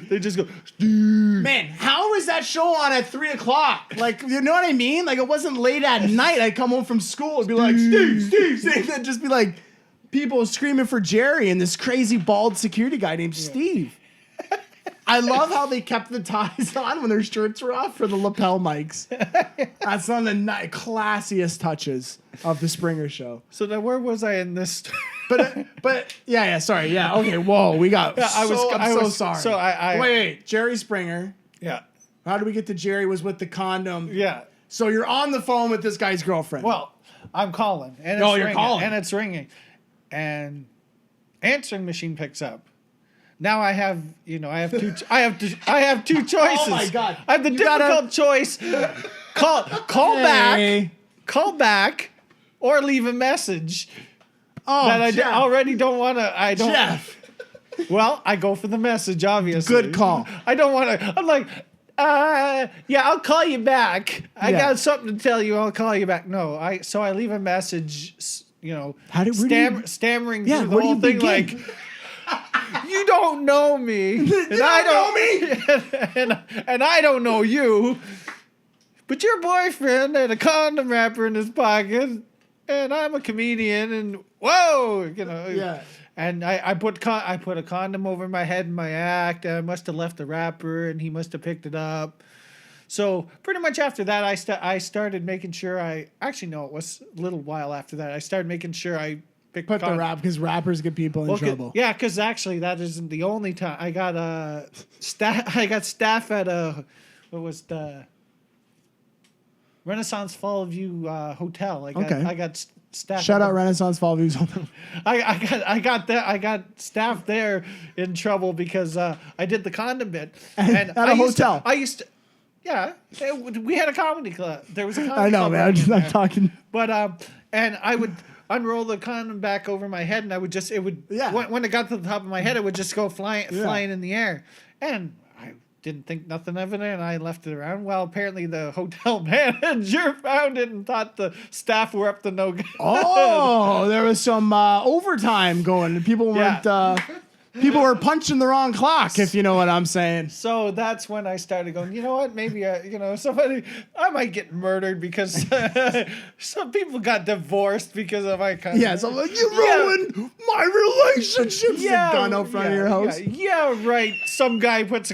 They just go, Steve! Man, how is that show on at 3:00? Like, you know what I mean? Like, it wasn't late at night. I'd come home from school and be like, Steve! Then just be like, people screaming for Jerry and this crazy bald security guy named Steve. I love how they kept the ties on when their shirts were off for the lapel mics. That's one of the classiest touches of the Springer Show. So now where was I in this? But sorry, okay. Whoa, we got. I'm so sorry. So I wait, Jerry Springer. Yeah. How do we get to Jerry? Was with the condom. Yeah. So you're on the phone with this guy's girlfriend. Well, I'm calling, and it's ringing, calling, and it's ringing. And answering machine picks up. Now I have two choices. Oh my God. I have the difficult choice. Call back, or leave a message. Oh, that I Jeff. Already don't want to. Jeff. Well, I go for the message, obviously. Good call. I don't want to. I'm like, I'll call you back. I got something to tell you. I'll call you back. No, I leave a message. Stammering through the whole thing, like, you don't know me, and I don't know you, but your boyfriend had a condom wrapper in his pocket, and I'm a comedian, and whoa, And I put a condom over my head in my act. I must have left the wrapper, and he must have picked it up. So pretty much after that, I started making sure it was a little while after that. I started making sure I put the wrap, because rappers get people in trouble. Yeah, because actually that isn't the only time. I got staff at what was the Renaissance Fallview Hotel. I got staff. Shout out Renaissance Fallview Hotel. I got staff there in trouble because I did the condom bit and at a hotel. Yeah, we had a comedy club. There was a comedy I know, club. Man. I'm talking. But and I would unroll the condom back over my head, and when it got to the top of my head, it would just go flying in the air. And I didn't think nothing of it, and I left it around. Well, apparently the hotel manager found it and thought the staff were up to no good. Oh, there was some overtime going. People weren't. People were punching the wrong clock, if you know what I'm saying. So that's when I started going, you know what, maybe, I might get murdered because some people got divorced because of my condom. Yeah, so I'm like, you ruined my relationship. Yeah, gun out front of your house. Yeah, right. Some guy what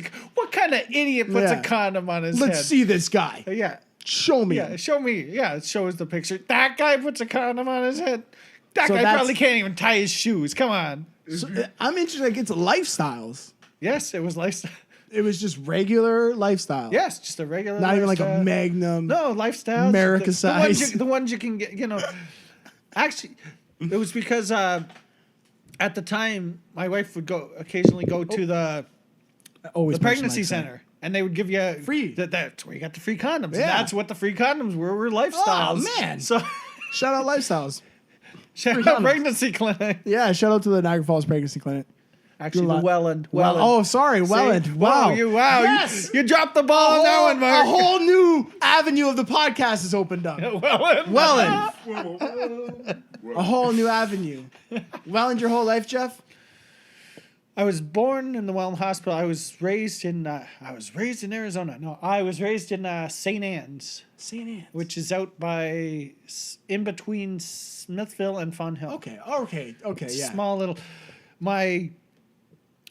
kind of idiot puts a condom on his head? Let's see this guy. Yeah. Show me. Yeah, show me. Yeah, it shows the picture. That guy puts a condom on his head. That guy probably can't even tie his shoes. Come on. So, I'm interested. Like, it's lifestyles. Yes, it was lifestyle. It was just regular lifestyle. Yes, just a regular. Not lifestyle. even like a Magnum. No, lifestyle. America size. The ones you can get. Actually, it was because at the time my wife would occasionally go to the pregnancy center, And they would give you free. That's where you got the free condoms. Yeah. And that's what the free condoms were lifestyles. Oh, man. So shout out Lifestyles. shout out pregnancy clinic. Yeah, shout out to the Niagara Falls Pregnancy Clinic. Actually, the Welland. Oh, sorry, Welland. Wow. Yes. You dropped the ball on that one, Mark. A whole new avenue of the podcast has opened up. Welland. A whole new avenue. Welland your whole life, Jeff? I was born in the Welland Hospital. I was raised in Arizona. No, I was raised in St. Anne's. St. Anne's. Which is out by in between Smithville and Fun Hill. Okay, yeah. Small little. My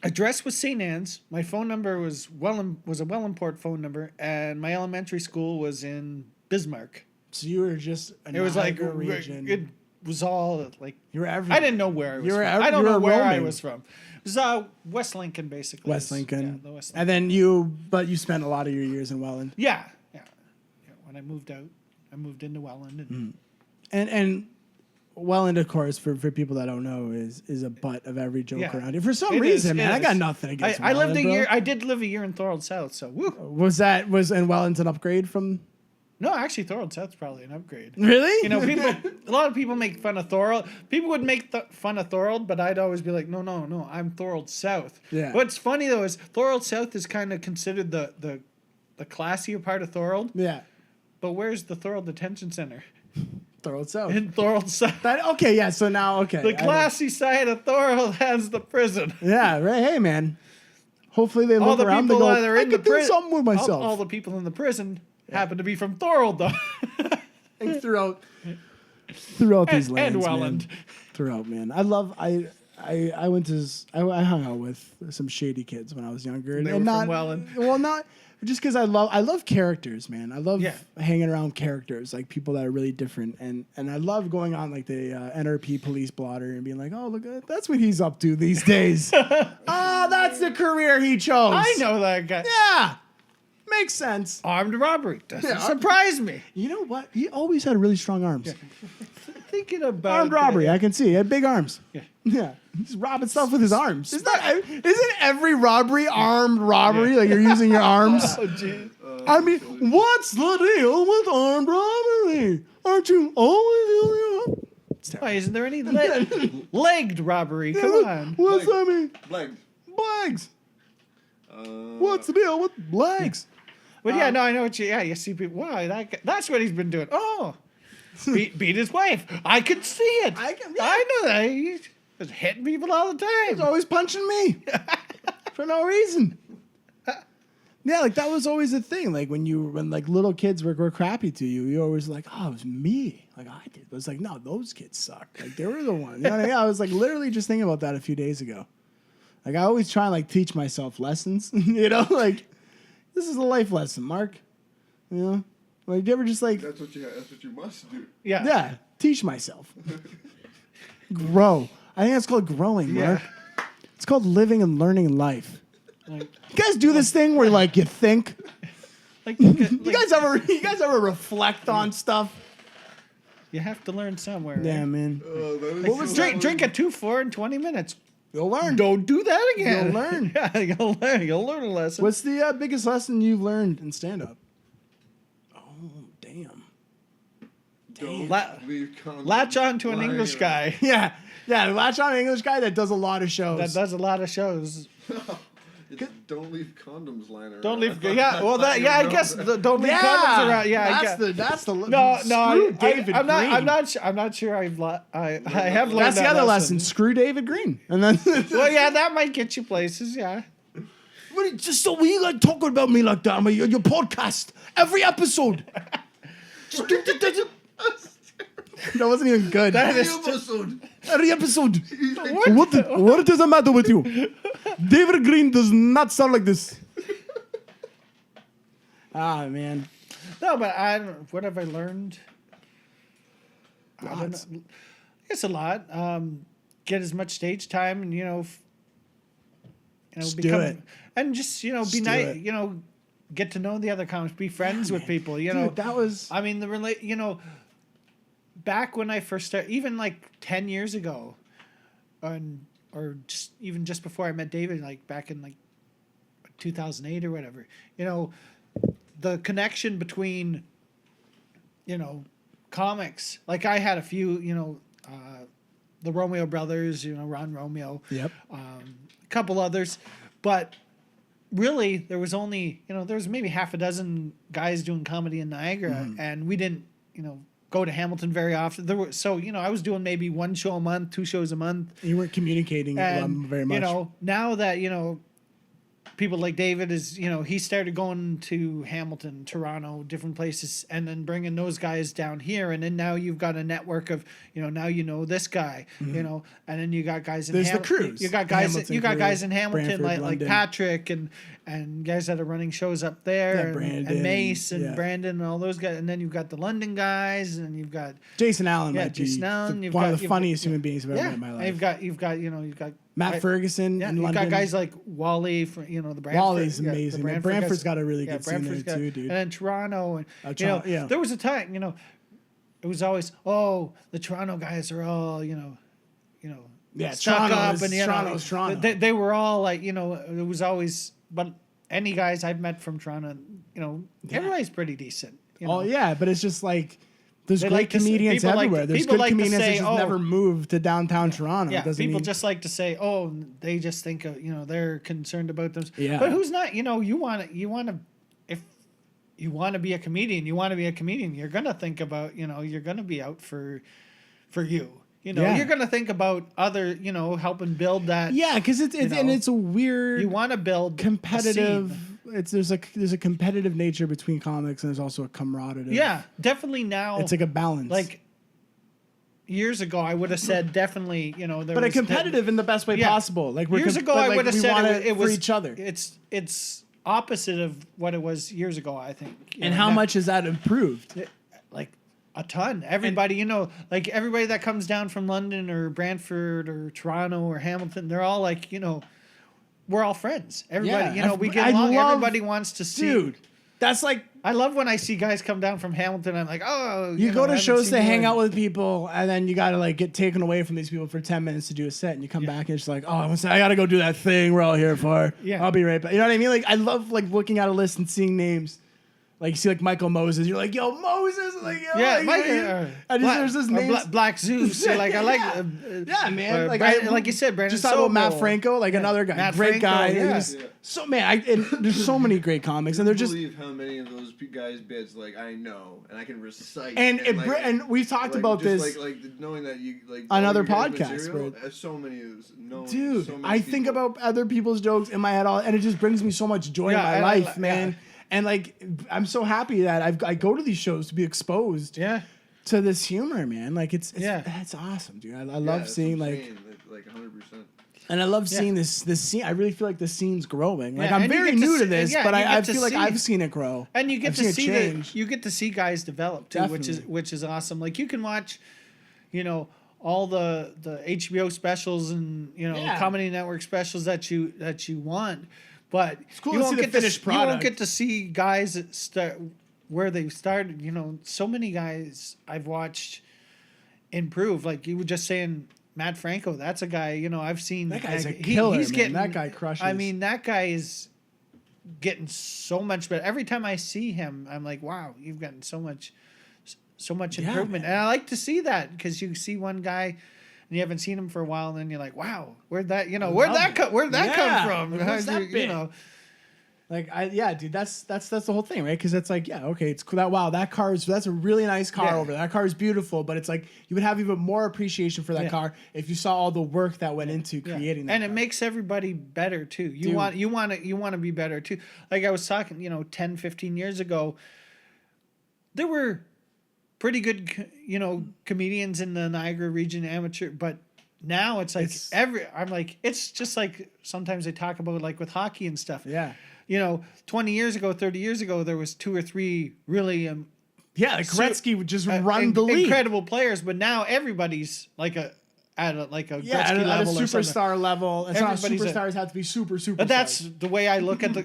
address was St. Anne's. My phone number was a Wellandport phone number, and my elementary school was in Bismarck. So you were just it was like region. It was all like you were everywhere. I didn't know where I was from. I don't know where I was from. It was West Lincoln, basically. West Lincoln. Yeah, the West Lincoln. And then you spent a lot of your years in Welland. Yeah. When I moved out, I moved into Welland. And Welland, of course, for people that don't know, is a butt of every joke around here. For some It reason, is, man, I got nothing against I Welland, lived a bro. year. I did live a year in Thorold South, so woo. Was and Welland's an upgrade from? No, actually, Thorold South's probably an upgrade. Really? You know, a lot of people make fun of Thorold. People would make fun of Thorold, but I'd always be like, no, I'm Thorold South. Yeah. What's funny though is Thorold South is kind of considered the classier part of Thorold. Yeah. But where's the Thorold Detention Center? Thorold South. In Thorold South. So now, The classy side of Thorold has the prison. Yeah, right. Hey, man. Hopefully they look around and go, I could do something with myself. All the people in the prison happen to be from Thorold, though. And throughout these lands, and Welland. Man. Throughout, man. I hung out with some shady kids when I was younger. They and were not, from Welland. Well, not just because I love characters, man. I love hanging around characters, like people that are really different. And I love going on like the NRP police blotter and being like, oh, look, that's what he's up to these days. Oh, that's the career he chose. I know that guy. Yeah. Makes sense. Armed robbery. Doesn't surprise me. You know what? He always had really strong arms. Yeah. Thinking about armed robbery, I can see. He had big arms. Yeah. He's robbing stuff with his arms. Isn't every robbery armed robbery? Yeah. Like you're using your arms? Oh, geez. I mean, what's the deal with armed robbery? Aren't you always using your arms? Why isn't there any legged robbery? Come on. What's that mean? Legs. What's the deal with legs? But I know what you see people. Wow, that's what he's been doing. Oh, beat his wife. I can see it. I know that. He's hitting people all the time. He's always punching me for no reason. Yeah, like that was always a thing. Like when like little kids were crappy to you, you always like, oh, it was me. Like I did. It was like, no, those kids suck. Like they were the ones. You know what I mean? I was like literally just thinking about that a few days ago. Like I always try and like teach myself lessons. You know, like this is a life lesson, Mark. You know, like do you ever just like that's what you must do. Yeah. Yeah. Teach myself. Grow. I think that's called growing, Mark. It's called living and learning life. Like, you guys do this thing where like you think. You guys ever reflect on stuff? You have to learn somewhere. Yeah, right? man. Drink a 2-4 in 20 minutes. You'll learn. Don't do that again. You'll learn. Yeah, you'll learn a lesson. What's the biggest lesson you've learned in stand-up? Oh, damn. Latch on to an English guy. Yeah, latch on an English guy that does a lot of shows. That does a lot of shows. Don't leave condoms lying around. Don't leave. Yeah, well, I guess don't leave condoms around. Yeah, that's the no. David Green. I'm not sure. I have learned. That's the other lesson. Screw David Green, and then. Well, yeah, that might get you places. Yeah. Just so you like talking about me like that on your podcast every episode. That wasn't even good. Every episode. What does the matter with you? David Green does not sound like this. Ah, man. No, but what have I learned? Lots. It's a lot. Get as much stage time and, do it. And just, be nice, get to know the other comics, be friends with people, Dude, that was... I mean, back when I first started, even like 10 years ago, or just before I met David, like back in like 2008 or whatever. The connection between, comics. Like I had a few, the Romeo brothers, Ron Romeo. Yep. A couple others, but really there was only, there was maybe half a dozen guys doing comedy in Niagara, and we didn't, go to Hamilton very often. I was doing maybe one show a month, 2 shows a month. You weren't communicating very much. Now that, people like David is, he started going to Hamilton, Toronto, different places, and then bringing those guys down here. And then now you've got a network of, now this guy, and then you got guys in Hamilton. There's the crews. You got guys in Hamilton, Brantford, like Patrick and guys that are running shows up there, and Mace and Brandon and all those guys. And then you've got the London guys, and you've got Jason Allen. Jason Allen. One of the funniest human beings I've ever met in my life. You've got Matt Ferguson in London. You've got guys like Wally from, the Brantford. Wally's amazing. Brantford's got a really good scene there too, dude. And then Toronto. And, there was a time, it was always, the Toronto guys are all, stuck up. And, Toronto. They were all like, it was always, but any guys I've met from Toronto, everybody's pretty decent. Oh, yeah, but it's just like, there's great comedians everywhere. There's good comedians that just never moved to downtown Toronto. Yeah, people just like to say, they just think of, they're concerned about them. Yeah. But who's not? You want to, if you want to be a comedian, you're gonna think about, you're gonna be out for you. You're gonna think about other, helping build that. Yeah, because it's a weird. You want to build competitive. There's a competitive nature between comics, and there's also a camaraderie. Yeah, definitely. Now it's like a balance. Like years ago, I would have said definitely, but a competitive in the best way possible. Like years ago, I would have said it was for each other. It's opposite of what it was years ago, I think. And how much has that improved? Like a ton. Everybody, like everybody that comes down from London or Brantford or Toronto or Hamilton, they're all like, we're all friends. Everybody, we get along. Everybody wants to see. Dude, that's like... I love when I see guys come down from Hamilton. I'm like, You go to shows to hang out with people, and then you got to like get taken away from these people for 10 minutes to do a set, and you come back and it's like, I got to go do that thing we're all here for. Yeah. I'll be right back. You know what I mean? Like, I love like looking at a list and seeing names. Like, you see, like, Michael Moses. You're like, yo, Moses. Like, yo, yeah, there's this name. Black Zeus. Like, I like... yeah, man. Like you said, Brandon just talk about Matt Franco, like another guy. Great guy. Yeah. So, man, there's so many great comics. And they're just... I can't believe how many of those guys' bits, like, I know. And I can recite. And we've talked about this... Like, knowing that you... like on other podcasts. So many of those... Dude, I think about other people's jokes in my head, and it just brings me so much joy in my life, man. Yeah. And like, I'm so happy that I go to these shows to be exposed to this humor, man. Like, it's awesome, dude. I love seeing like 100%. And I love seeing this scene. I really feel like the scene's growing. Like, I'm very new to this, but I feel like I've seen it grow. And you get to see you get to see guys develop too, which is awesome. Like, you can watch, all the HBO specials and Comedy Network specials that you want. But it's cool to see the finished product. You won't get to see guys that start where they started. So many guys I've watched improve. Like you were just saying, Matt Franco. That's a guy. I've seen. That guy's a killer. He's getting that guy crushes. I mean, that guy is getting so much better. Every time I see him, I'm like, wow, you've gotten so much improvement. Man. And I like to see that because you see one guy. And you haven't seen him for a while, and then you're like, "Wow, where'd that come from? Where's that been? Like, dude, that's the whole thing, right? Because it's like, okay, it's cool. That's a really nice car over there. That car is beautiful, but it's like you would have even more appreciation for that car if you saw all the work that went into creating that. And it makes everybody better too. You want to be better too. Like I was talking, 10, 15 years ago, there were pretty good, comedians in the Niagara region amateur, but now it's like it's just like sometimes they talk about like with hockey and stuff. Yeah. 20 years ago, 30 years ago, there was 2 or 3 really like Gretzky would just run the league. Incredible players, but now everybody's like at a Gretzky level, at a superstar level. It's not superstars have to be super. But that's the way I look at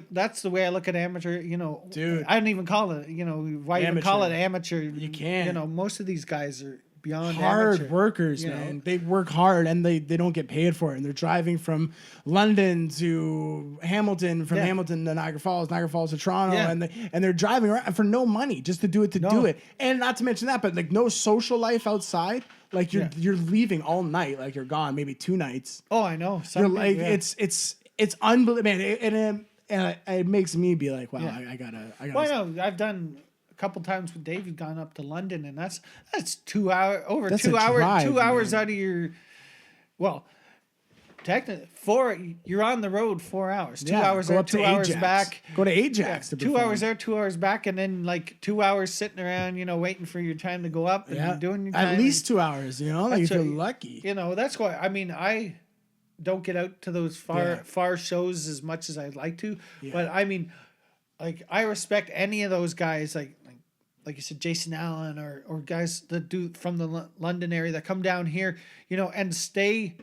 amateur. Dude, I don't even call it. Why amateur. Even call it amateur? You can. Most of these guys are beyond hard amateur. workers, man. They work hard and they don't get paid for it. And they're driving from London to Hamilton, from Hamilton to Niagara Falls to Toronto, and they're driving around for no money just to do it do it. And not to mention that, but like no social life outside. Like you're leaving all night, like you're gone maybe 2 nights. Oh, I know. You're like it's unbelievable, man. It makes me be like, wow, I gotta. Well, I know I've done a couple times with David, gone up to London, and that's 2 hours, over that's 2 hours, drive, 2 hours out of your, well, technically 4. You're on the road 4 hours. 2 hours there, 2 hours back. Go to Ajax. 2 hours there, 2 hours back, and then like 2 hours sitting around, waiting for your time to go up and doing your time. At least 2 hours, like if you're lucky. That's why. I mean, I don't get out to those far shows as much as I'd like to, but I mean, like I respect any of those guys, like you said, Jason Allen or guys that do from the London area that come down here, and stay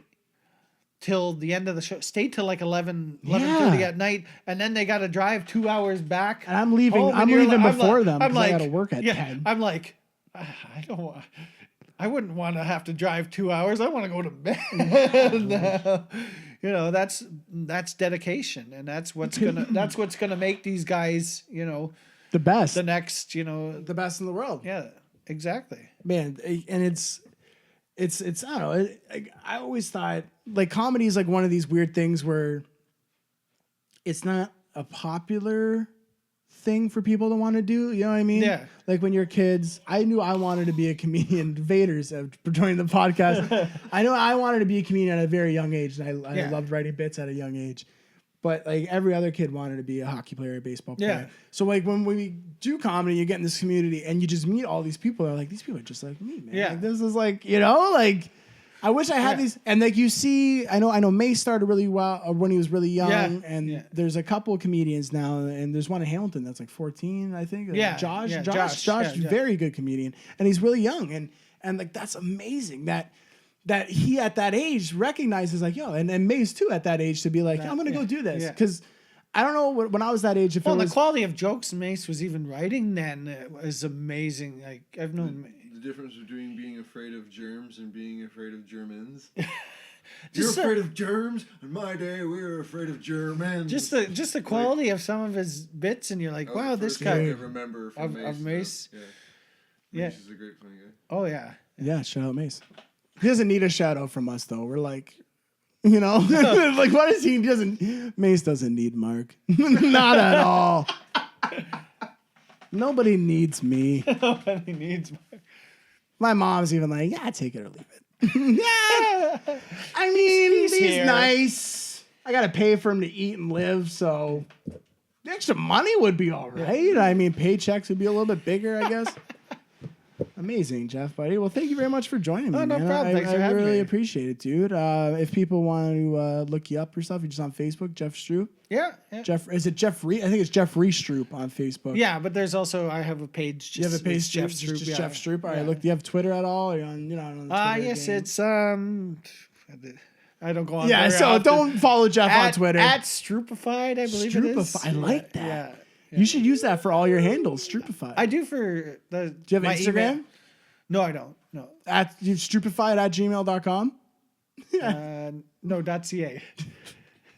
till the end of the show, stay till like 11:30 at night, and then they got to drive 2 hours back. And I'm leaving. I'm leaving before them. I got to work at 10. I'm like, I don't want. I wouldn't want to have to drive 2 hours. I want to go to bed. That's dedication, and that's what's gonna make these guys, the best, the next, the best in the world. Yeah, exactly, man. And it's I don't know. I always thought like comedy is like one of these weird things where it's not a popular thing for people to want to do, you know what I mean? Yeah. Like when you're kids, I knew I wanted to be a comedian. Vader's for joining the podcast. I know I wanted to be a comedian at a very young age, and I loved writing bits at a young age. But like every other kid wanted to be a hockey player, a baseball player. Yeah. So like when we do comedy, you get in this community and you just meet all these people. They're like, these people are just like me, man. Yeah. Like, this is like, like I wish I had these. And like you see, I know May started really well when he was really young. And there's a couple of comedians now, and there's one in Hamilton that's like 14, I think. Yeah. Josh, very good comedian, and he's really young, and like that's amazing that he at that age recognizes like, and May's too at that age to be like, I'm gonna go do this because. I don't know when I was that age. The quality of jokes Mace was even writing then was amazing. Like I've known the difference between being afraid of germs and being afraid of Germans. You're afraid of germs. In my day, we were afraid of Germans. Just the quality of some of his bits, and you're like, wow, this guy. I remember from of Mace. Mace is a great funny guy. Oh yeah. Yeah, shout out Mace. He doesn't need a shout out from us though. We're like. Like what is he? Mace doesn't need Mark. Not at all. Nobody needs me. Nobody needs Mark. My mom's even like, take it or leave it. Yeah. I mean, he's nice. I got to pay for him to eat and live, so the extra money would be all right. I mean, paychecks would be a little bit bigger, I guess. Amazing, Jeff, buddy. Well, thank you very much for joining me. No problem. Thanks for having me. I really appreciate it, dude. If people want to look you up or stuff, you're just on Facebook, Jeff Stroop. Yeah. Jeff, is it Jeff Ree? I think it's Jeff Ree Stroop on Facebook. Yeah, but there's also I have a page. You have a page, Jeff Stroop. Just Jeff Stroop. All right. Look, do you have Twitter at all? Are you on? On the yes, game? it's I don't go on. Yeah, so often. Don't follow Jeff on Twitter. At Stroopified, I believe it is. I like that. Yeah. You should use that for all your handles, Stroopified. I do for the. Do you have Instagram? Email. No, I don't. No. At stroopified@gmail.com? No, .ca.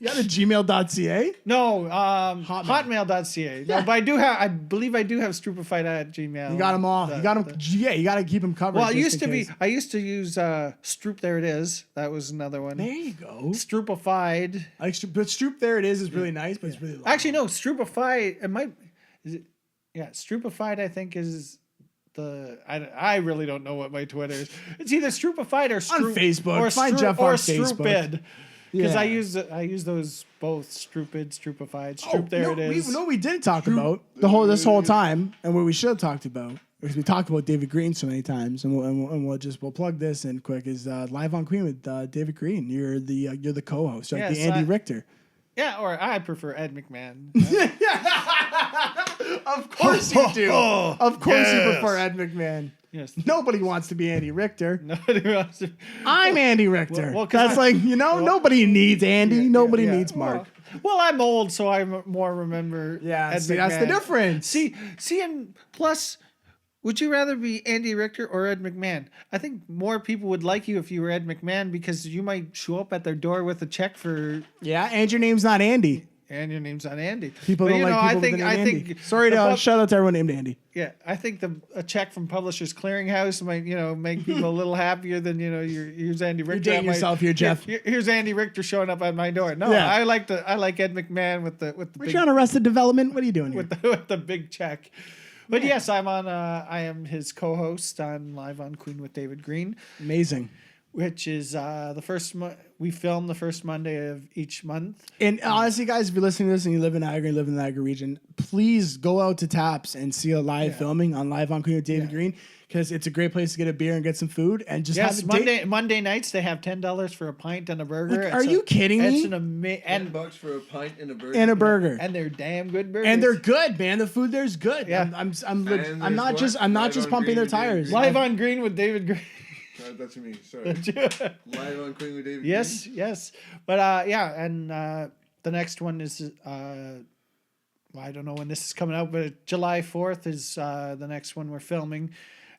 You got a gmail.ca? No, hotmail.ca. No, but I believe I do have stroopified@gmail. You got them all. You got them. You got to keep them covered. Well, it used to be. I used to use Stroop. There it is. That was another one. There you go. Stroopified. But Stroop. There it is really nice, but it's really long. Actually, no. Stroopified. It might. Is it? Yeah, Stroopified. I think is. I really don't know what my Twitter is. It's either Stroopified or Stroop. On Facebook. Or Find Jeff on Facebook. Stroopid. Because I use those both Stroopid, Stroopified. It is. We didn't talk about this whole time, and what we should have talked about, because we talked about David Green so many times, and we'll plug this in quick, is Live on Queen with David Green. You're the co-host, right? The Andy Richter. Yeah, or I prefer Ed McMahon. Of course you do. Of course you prefer Ed McMahon. Yes. Nobody wants to be Andy Richter. Nobody wants to. I'm Andy Richter. That's nobody needs Andy. Nobody needs Mark. Well, I'm old, so I more remember. Yeah, Ed see, McMahon. that's the difference. See, and plus, Would you rather be Andy Richter or Ed McMahon? I think more people would like you if you were Ed McMahon because you might show up at their door with a check for. Yeah, and your name's not Andy. And your name's not Andy. People don't like people with the name Andy. Sorry to shout out to everyone named Andy. Yeah, I think a check from Publishers Clearinghouse might make people a little happier than here's Andy Richter. You're dating yourself here, Jeff. Here's Andy Richter showing up at my door. No, yeah. I like Ed McMahon with the. We're big, on Arrested Development. What are you doing here? With the big check. But yes, I am his co-host on Live on Queen with David Green. Amazing. Which is the first we film the first Monday of each month. And honestly, guys, if you're listening to this and you live in Niagara, you live in the Niagara region, please go out to Taps and see a live filming on Live on Queen with David Green, because it's a great place to get a beer and get some food and just have Monday nights they have $10 for a pint and a burger. Are you kidding me? It's $10 for a pint and a burger. And a burger. And they're damn good burgers. And they're good, man. The food there's good. Yeah. I'm not just pumping their tires. Live on Green with David Green. That's me. Sorry. Live on Queen with David. Yes, Green? yes. But and the next one is I don't know when this is coming out, but July 4th is the next one we're filming.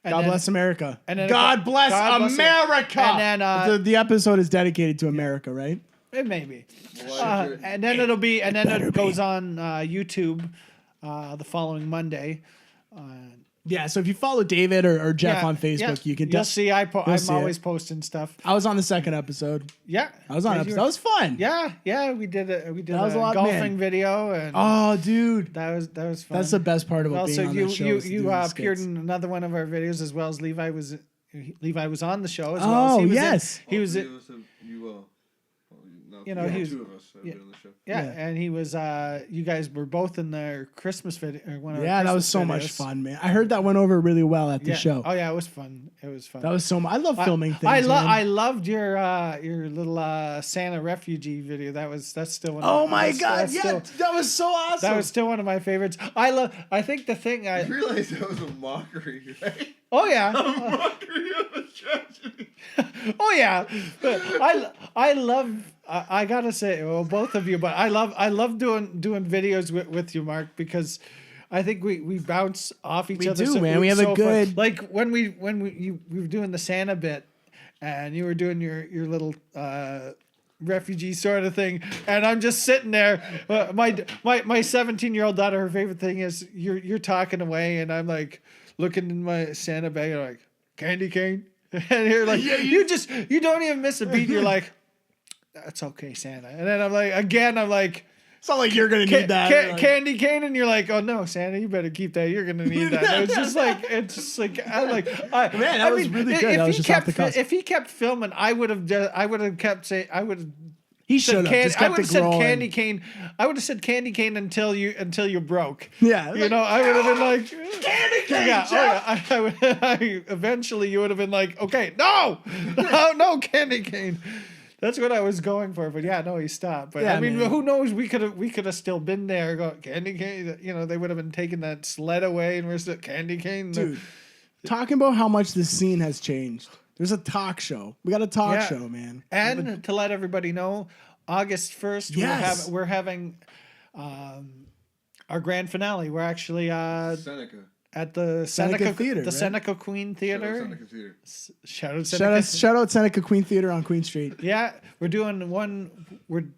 And God bless America. And then God bless America. And then the episode is dedicated to America, right? It may be. And then it goes on YouTube the following Monday. Yeah, so if you follow David or Jeff on Facebook, you can. You'll see. I'm always posting stuff. I was on the second episode. Yeah, I was on episode. That was fun. Yeah. We did a golfing video. And oh, dude, that was fun. That's the best part about being on the show. You appeared in another one of our videos as well as Levi was. Levi was on the show as well. Oh, yes, he was. He was two of us have been on the show. Yeah, and he was. You guys were both in their Christmas video. That was so much fun, man. I heard that went over really well at the show. Oh yeah, it was fun. That was so much. I love filming things. I loved your little Santa refugee video. That's still one. Oh my god! That was so awesome. That was still one of my favorites. I think the thing I realized that was a mockery, right? Oh yeah, a mockery of a tragedy. Oh yeah, but I love. I gotta say, well, both of you, but I love doing videos with you, Mark, because I think we bounce off each other. We do, man. We have a good fun. Like when we were doing the Santa bit, and you were doing your little refugee sort of thing, and I'm just sitting there. My 17-year-old daughter, her favorite thing is you're talking away, and I'm like looking in my Santa bag, and I'm like candy cane, and you're like you don't even miss a beat. You're like. That's okay, Santa. And then I'm like, it's not like you're gonna need that. Candy cane, and you're like, oh no, Santa, you better keep that. You're gonna need that. And it's just like that was really good. If he kept filming, I would have kept saying he should have I would have said candy cane. I would have said candy cane until you broke. Yeah, I would have been like candy cane. Yeah, eventually you would have been like, okay, no, candy cane. That's what I was going for, but he stopped. But who knows? We could have still been there. Go candy cane. They would have been taking that sled away, and we're still candy cane. Dude, talking about how much the scene has changed. There's a talk show. We got a talk show, man. And to let everybody know, August 1st, we're having our grand finale. We're actually Seneca. At the Seneca Theater, the Seneca Queen Theater. Shout out Seneca Queen Theater on Queen Street. Yeah, we're doing one.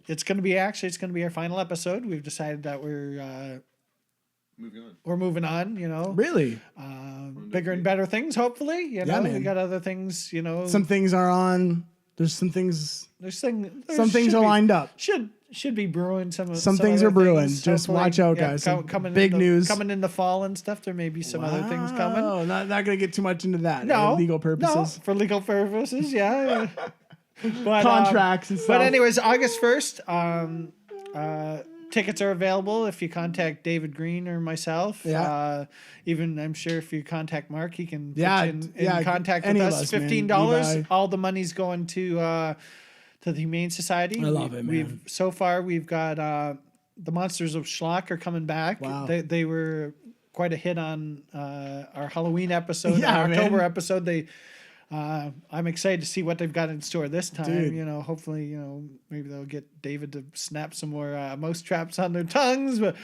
It's going to be our final episode. We've decided that we're moving on. Really, bigger and better things. Hopefully, man. We got other things. Some things are on. There's some things. Some things are lined up. Should be brewing some things are brewing. Just watch out, guys. Big news coming in the fall and stuff. There may be some other things coming. No, not gonna get too much into that. No, legal purposes. No, for legal purposes, yeah. But, contracts and stuff. But anyways, August 1st. Tickets are available if you contact David Green or myself. Yeah. Even I'm sure if you contact Mark, he can put in contact with us. $15. All the money's going to the Humane Society. I love it, man. We've got the Monsters of Schlock are coming back. Wow. They were quite a hit on our Halloween episode, our October episode. They I'm excited to see what they've got in store this time. Dude. You know, hopefully, maybe they'll get David to snap some more mouse traps on their tongues. But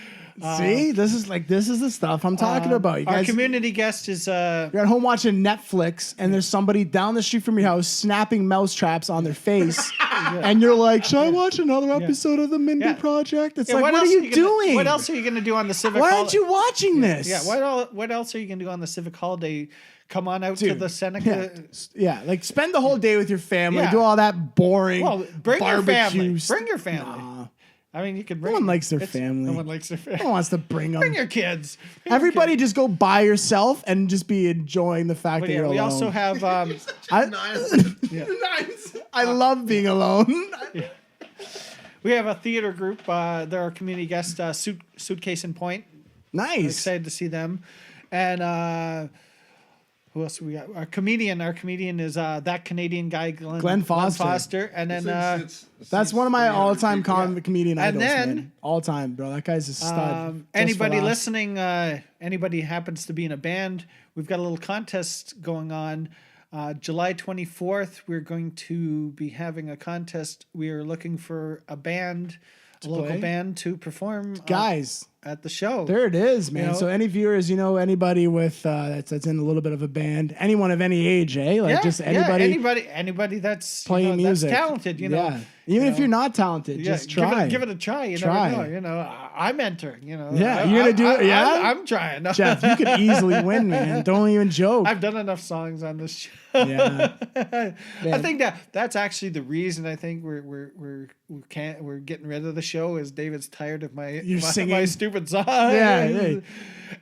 see, this is the stuff I'm talking about. You guys, our community guest is you're at home watching Netflix, and there's somebody down the street from your house snapping mouse traps on their face, and you're like, "Should I watch another episode of the Mindy Project?" It's like, what are you doing? What else are you going to do on the Civic? Why aren't you watching this? Yeah. What else are you going to do on the Civic holiday? Come on out to the Seneca. Yeah, like spend the whole day with your family. Do all that boring bring barbecue your family. stuff. Bring your family. Nah. I mean, you could bring. No one likes their family. No one likes their family. No one wants to bring them. Bring your kids. Everybody just go by yourself and just be enjoying the fact that you're alone. We also have. I love being alone. We have a theater group. They're our community guest, Suitcase and Point. Nice. I'm excited to see them. And who else we got? Our comedian is that Canadian guy, Glenn Foster. And then that's one of my all-time comedian idols, man. All-time, bro. That guy's a stud. Anybody listening, anybody happens to be in a band, we've got a little contest going on. July 24th, we're going to be having a contest. We are looking for a band, local band to perform. Guys. At the show. There it is, man. So any viewers, anybody with that's in a little bit of a band, anyone of any age, just anybody that's playing music, that's talented, Even if you're not talented, just try. Give it a try. You never know. I'm entering. Yeah, you're gonna do it. Yeah, I'm trying. Jeff, you could easily win, man. Don't even joke. I've done enough songs on this show. Yeah, I think that's actually the reason. I think we're getting rid of the show is David's tired of my stupid songs. Yeah.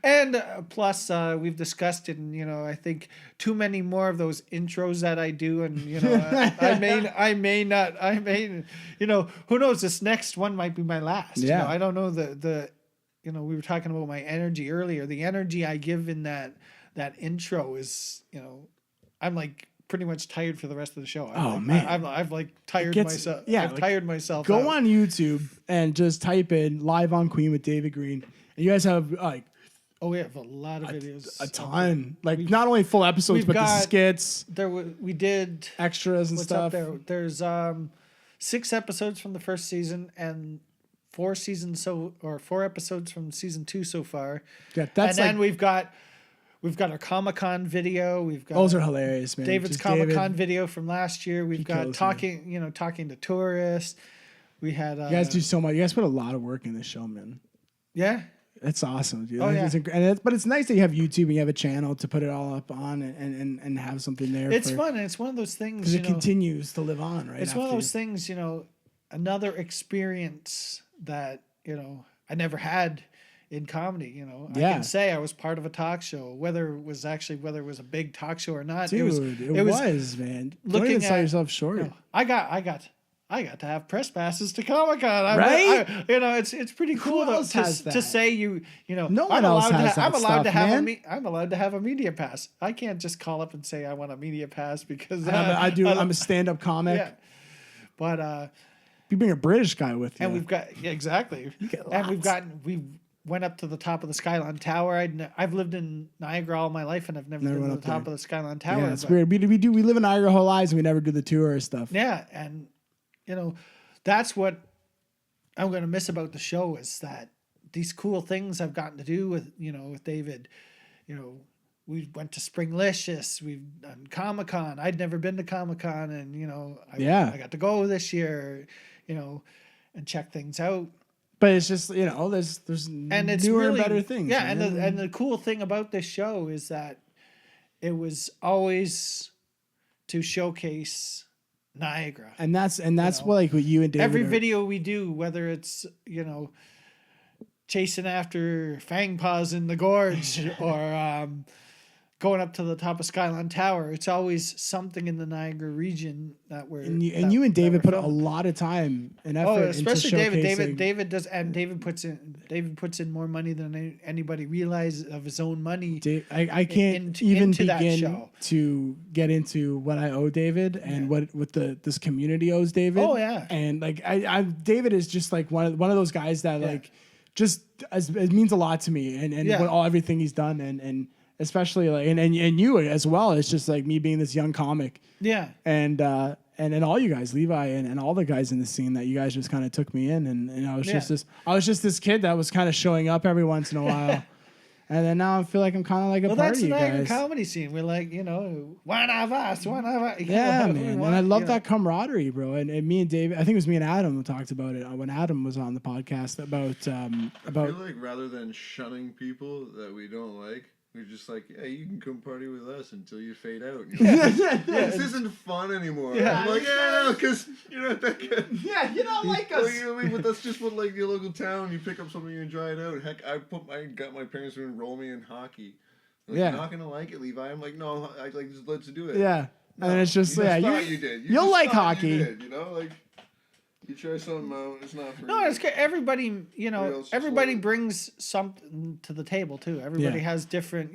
And plus, we've discussed it, and I think too many more of those intros that I do, and I may not. Who knows? This next one might be my last. Yeah. I don't know we were talking about my energy earlier. The energy I give in that intro is, I'm like pretty much tired for the rest of the show. I've like tired myself. Yeah, I've tired myself. Go on YouTube and just type in "Live on Queen" with David Green, and you guys have we have a lot of videos. A ton. Not only full episodes, but the skits. We did extras and stuff. Up there? There's 6 episodes from the first season and 4 episodes from season 2 so far. Yeah, then we've got our Comic-Con video. We've got those are hilarious, man. David's Comic-Con video from last year. We've got talking to tourists. We had you guys do so much. You guys put a lot of work in this show, man. Yeah. It's awesome, dude. Oh, yeah. But it's nice that you have YouTube and you have a channel to put it all up on and have something there. It's fun. And it's one of those things. Because it continues to live on, right? It's one of those things, another experience that, I never had in comedy. I can say I was part of a talk show, whether it was a big talk show or not. Dude, it was, man. Don't even sell yourself short. I got to have press passes to Comic-Con. Right? It's pretty cool to say no one else has that I'm allowed stuff, to have man. I'm allowed to have a media pass. I can't just call up and say I want a media pass because I'm a stand-up comic. Yeah. But you bring a British guy with you. And we've got exactly. And we went up to the top of the Skyline Tower. I've lived in Niagara all my life, and I've never been to the top of the Skyline Tower. Yeah, it's weird. We live in Niagara our whole lives, and we never do the tour stuff. Yeah, and that's what I'm going to miss about the show is that these cool things I've gotten to do with David. We went to Springlicious. We've done Comic-Con. I'd never been to Comic-Con, and I got to go this year, and check things out. But it's just there's and it's newer really, and better things. Yeah, man. and the cool thing about this show is that it was always to showcase Niagara, and that's what you and David. Every video we do, whether it's chasing after fang paws in the gorge or going up to the top of Skyline Tower, it's always something in the Niagara region that we're you and David put a lot of time and effort. Especially into David. David does, and David puts in more money than anybody realizes of his own money. I can't even begin to get into what I owe David and what this community owes David. Oh yeah, and David is just like one of those guys that just it means a lot to me and what everything he's done especially like and you as well. It's just like me being this young comic. Yeah. And all you guys, Levi and all the guys in the scene, that you guys just kind of took me in, and I was just this kid that was kind of showing up every once in a while. And then now I feel like I'm kind of like a part of you guys. Well, that's the comedy scene. We're like, one of us. Yeah, man. And I love that camaraderie, bro. And me and David, I think it was me and Adam who talked about it when Adam was on the podcast about. I feel like rather than shunning people that we don't like, we're just like, yeah, you can come party with us until you fade out. This isn't fun anymore. Yeah. I'm like, yeah, because you're not that good. Yeah, you don't like us. You know what I mean? But that's just what, like, your local town, you pick up something and dry it out. Heck, I got my parents to enroll me in hockey. Like, you're not going to like it, Levi. I'm like, no, just let's do it. Yeah. No, and it's just, you did. You'll like hockey. You did, like... You try something out, it's not for No, it's good. Everybody, everybody brings something to the table, too. Everybody has different,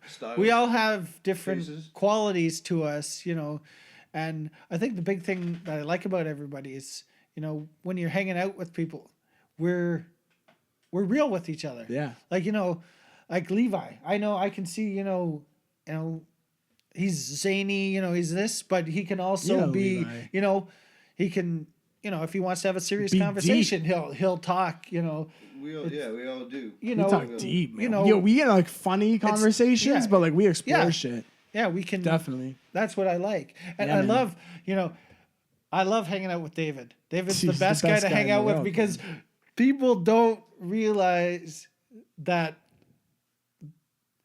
styles. We all have different qualities to us, and I think the big thing that I like about everybody is, when you're hanging out with people, we're real with each other. Yeah. Like, like Levi. I know I can see, he's zany, he's this, but he can also be, Levi. He can... if he wants to have a serious conversation, deep. he'll talk. We all do. We talk deep. Man. We get like funny conversations, but like we explore shit. Yeah, we can definitely. That's what I like, and I love. I love hanging out with David. David's the best guy to hang out with because people don't realize that.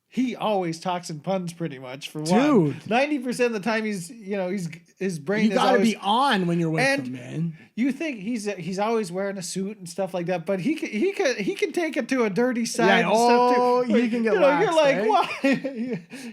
He always talks in puns, pretty much. For one, 90% of the time, his brain. You gotta be on when you're with him, man. You think he's always wearing a suit and stuff like that, but he can take it to a dirty side. Yeah, and stuff too. He can get. Laxed, you're like, eh? why?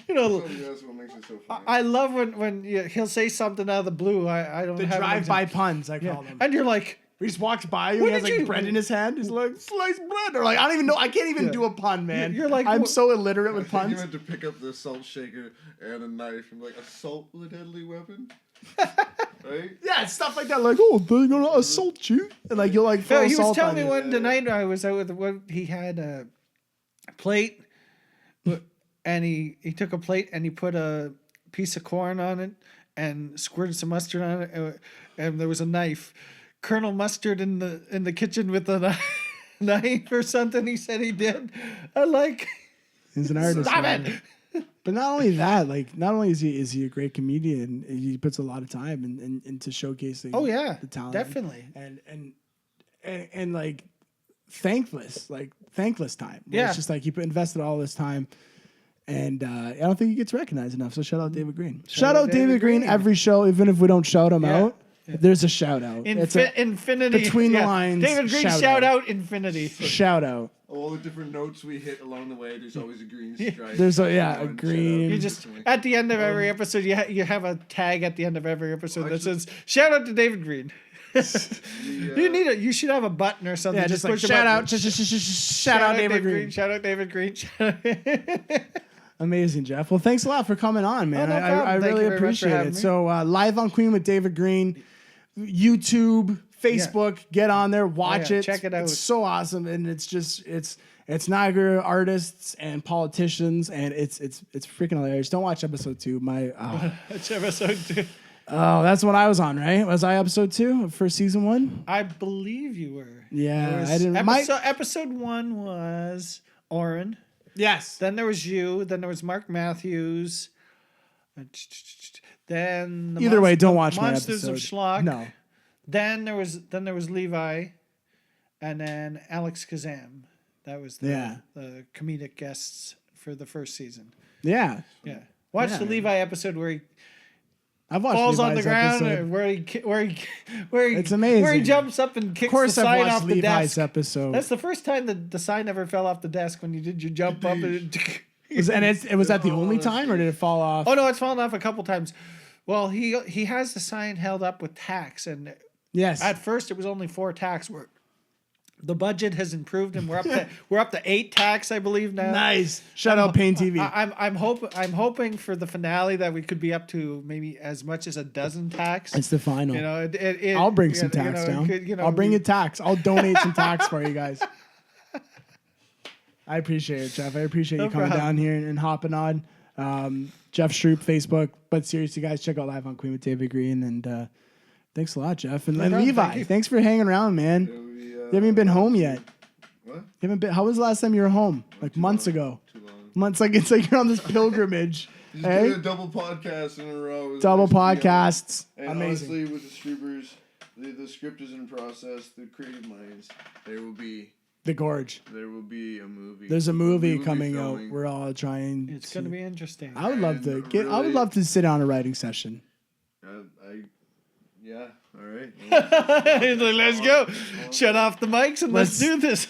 That's what makes it so funny. I love when he'll say something out of the blue. I don't. The drive-by puns, I call them. And you're like. He just walks by you. He has like bread in his hand. He's like, sliced bread. Or like, I don't even know. I can't even do a pun, man. You're like, I'm so illiterate with puns. You had to pick up the salt shaker and a knife and like assault with a deadly weapon. Right? Yeah, it's stuff like that. Like, oh, they're gonna assault you, and like you'll like. He was telling me one night I was out with he had a plate, and he took a plate and he put a piece of corn on it and squirted some mustard on it, and there was a knife. Colonel Mustard in the kitchen with a knife or something. He said he did. He's an artist. Stop it. But not only that, like not only is he a great comedian, he puts a lot of time into showcasing. Oh yeah, the talent, definitely. And like thankless time. Yeah, it's just like he invested all this time. And I don't think he gets recognized enough. So shout out David Green. Shout out David Green every show, even if we don't shout him out. There's a shout out. Infinity. Between the lines. David Green, shout out Infinity. Shout out. All the different notes we hit along the way, there's always a green stripe. There's a green. You just, at the end of every episode, you have a tag at the end of every episode that says, shout out to David Green. You should have a button or something. Yeah, just like shout out David Green. Shout out David Green. Amazing, Jeff. Well, thanks a lot for coming on, man. No I really appreciate it. So, Live on Queen with David Green, YouTube, Facebook, get on there, watch it. Check it out. It's so awesome, and it's Niagara artists and politicians, and it's freaking hilarious. Don't watch episode 2. Watch episode 2. Oh, that's what I was on, right? Was I episode 2 for season 1? I believe you were. Yeah, I didn't. Episode 1 was Oren. Yes. Then there was you. Then there was Mark Matthews. Then either way, don't watch my Monsters episode. of Schlock. No. Then there was Levi, and then Alex Kazam. That was the comedic guests for the first season. Yeah. Yeah. Watch the Levi episode where he falls on the ground, where he it's amazing. Where he jumps up and kicks the sign off the desk. Episode. That's the first time the sign ever fell off the desk when you did your jump up. Was that the only time, or did it fall off? Oh no, it's fallen off a couple times. Well, he has the sign held up with tacks, and yes, at first it was only 4 tacks. The budget has improved, and we're up to 8 tacks, I believe now. Nice. Shout out Pain TV. I'm hoping for the finale that we could be up to maybe as much as a dozen tacks. It's the final. I'll bring some tacks down. I'll bring you tacks. I'll donate some tacks for you guys. I appreciate it, Jeff. I appreciate you coming down here and hopping on. Jeff Stroop, Facebook. But seriously, guys, check out Live on Queen with David Green. And thanks a lot, Jeff. And Levi, thanks for hanging around, man. You haven't been home yet. What? You haven't been. How was the last time you were home? Like months ago. Too long. Months. It's like you're on this pilgrimage. Just doing a double podcast in a row. Double podcasts. And amazing. honestly, with the Stroopers, the script is in process. The creative minds. There will be. The Gorge. There will be a movie. There's a movie coming out. We're all trying. It's going to be interesting. I would love to get. I would love to sit on a writing session. Yeah. All right. Let's go. Shut off the mics and let's do this.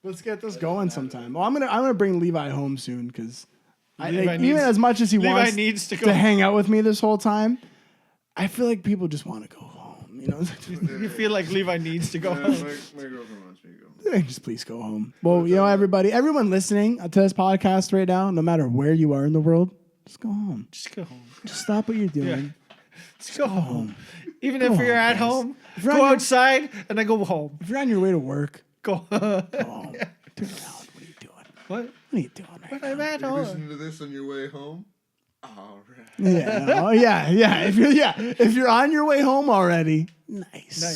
Let's get this going sometime. Well, I'm gonna bring Levi home soon because even as much as he wants to hang out with me this whole time, I feel like people just want to go home. You know, you feel like Levi needs to go home. My girlfriend wants me to go. Just please go home. Well, everyone listening to this podcast right now, no matter where you are in the world, just go home. Just go home. Just stop what you're doing. Yeah. Just go home. Even if you're at home, go outside and then go home. If you're on your way to work, go home. Turn around. What are you doing? What are you doing right now? I'm at home. Listen to this on your way home. All right. Yeah. Oh, yeah. If you're on your way home already, nice.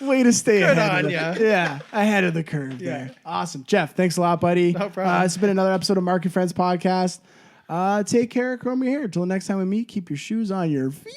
Way to stay ahead of the curve there. Awesome. Jeff, thanks a lot, buddy. No problem. It's been another episode of Marc and Friends Podcast. Take care, comb your hair. Until the next time we meet, keep your shoes on your feet.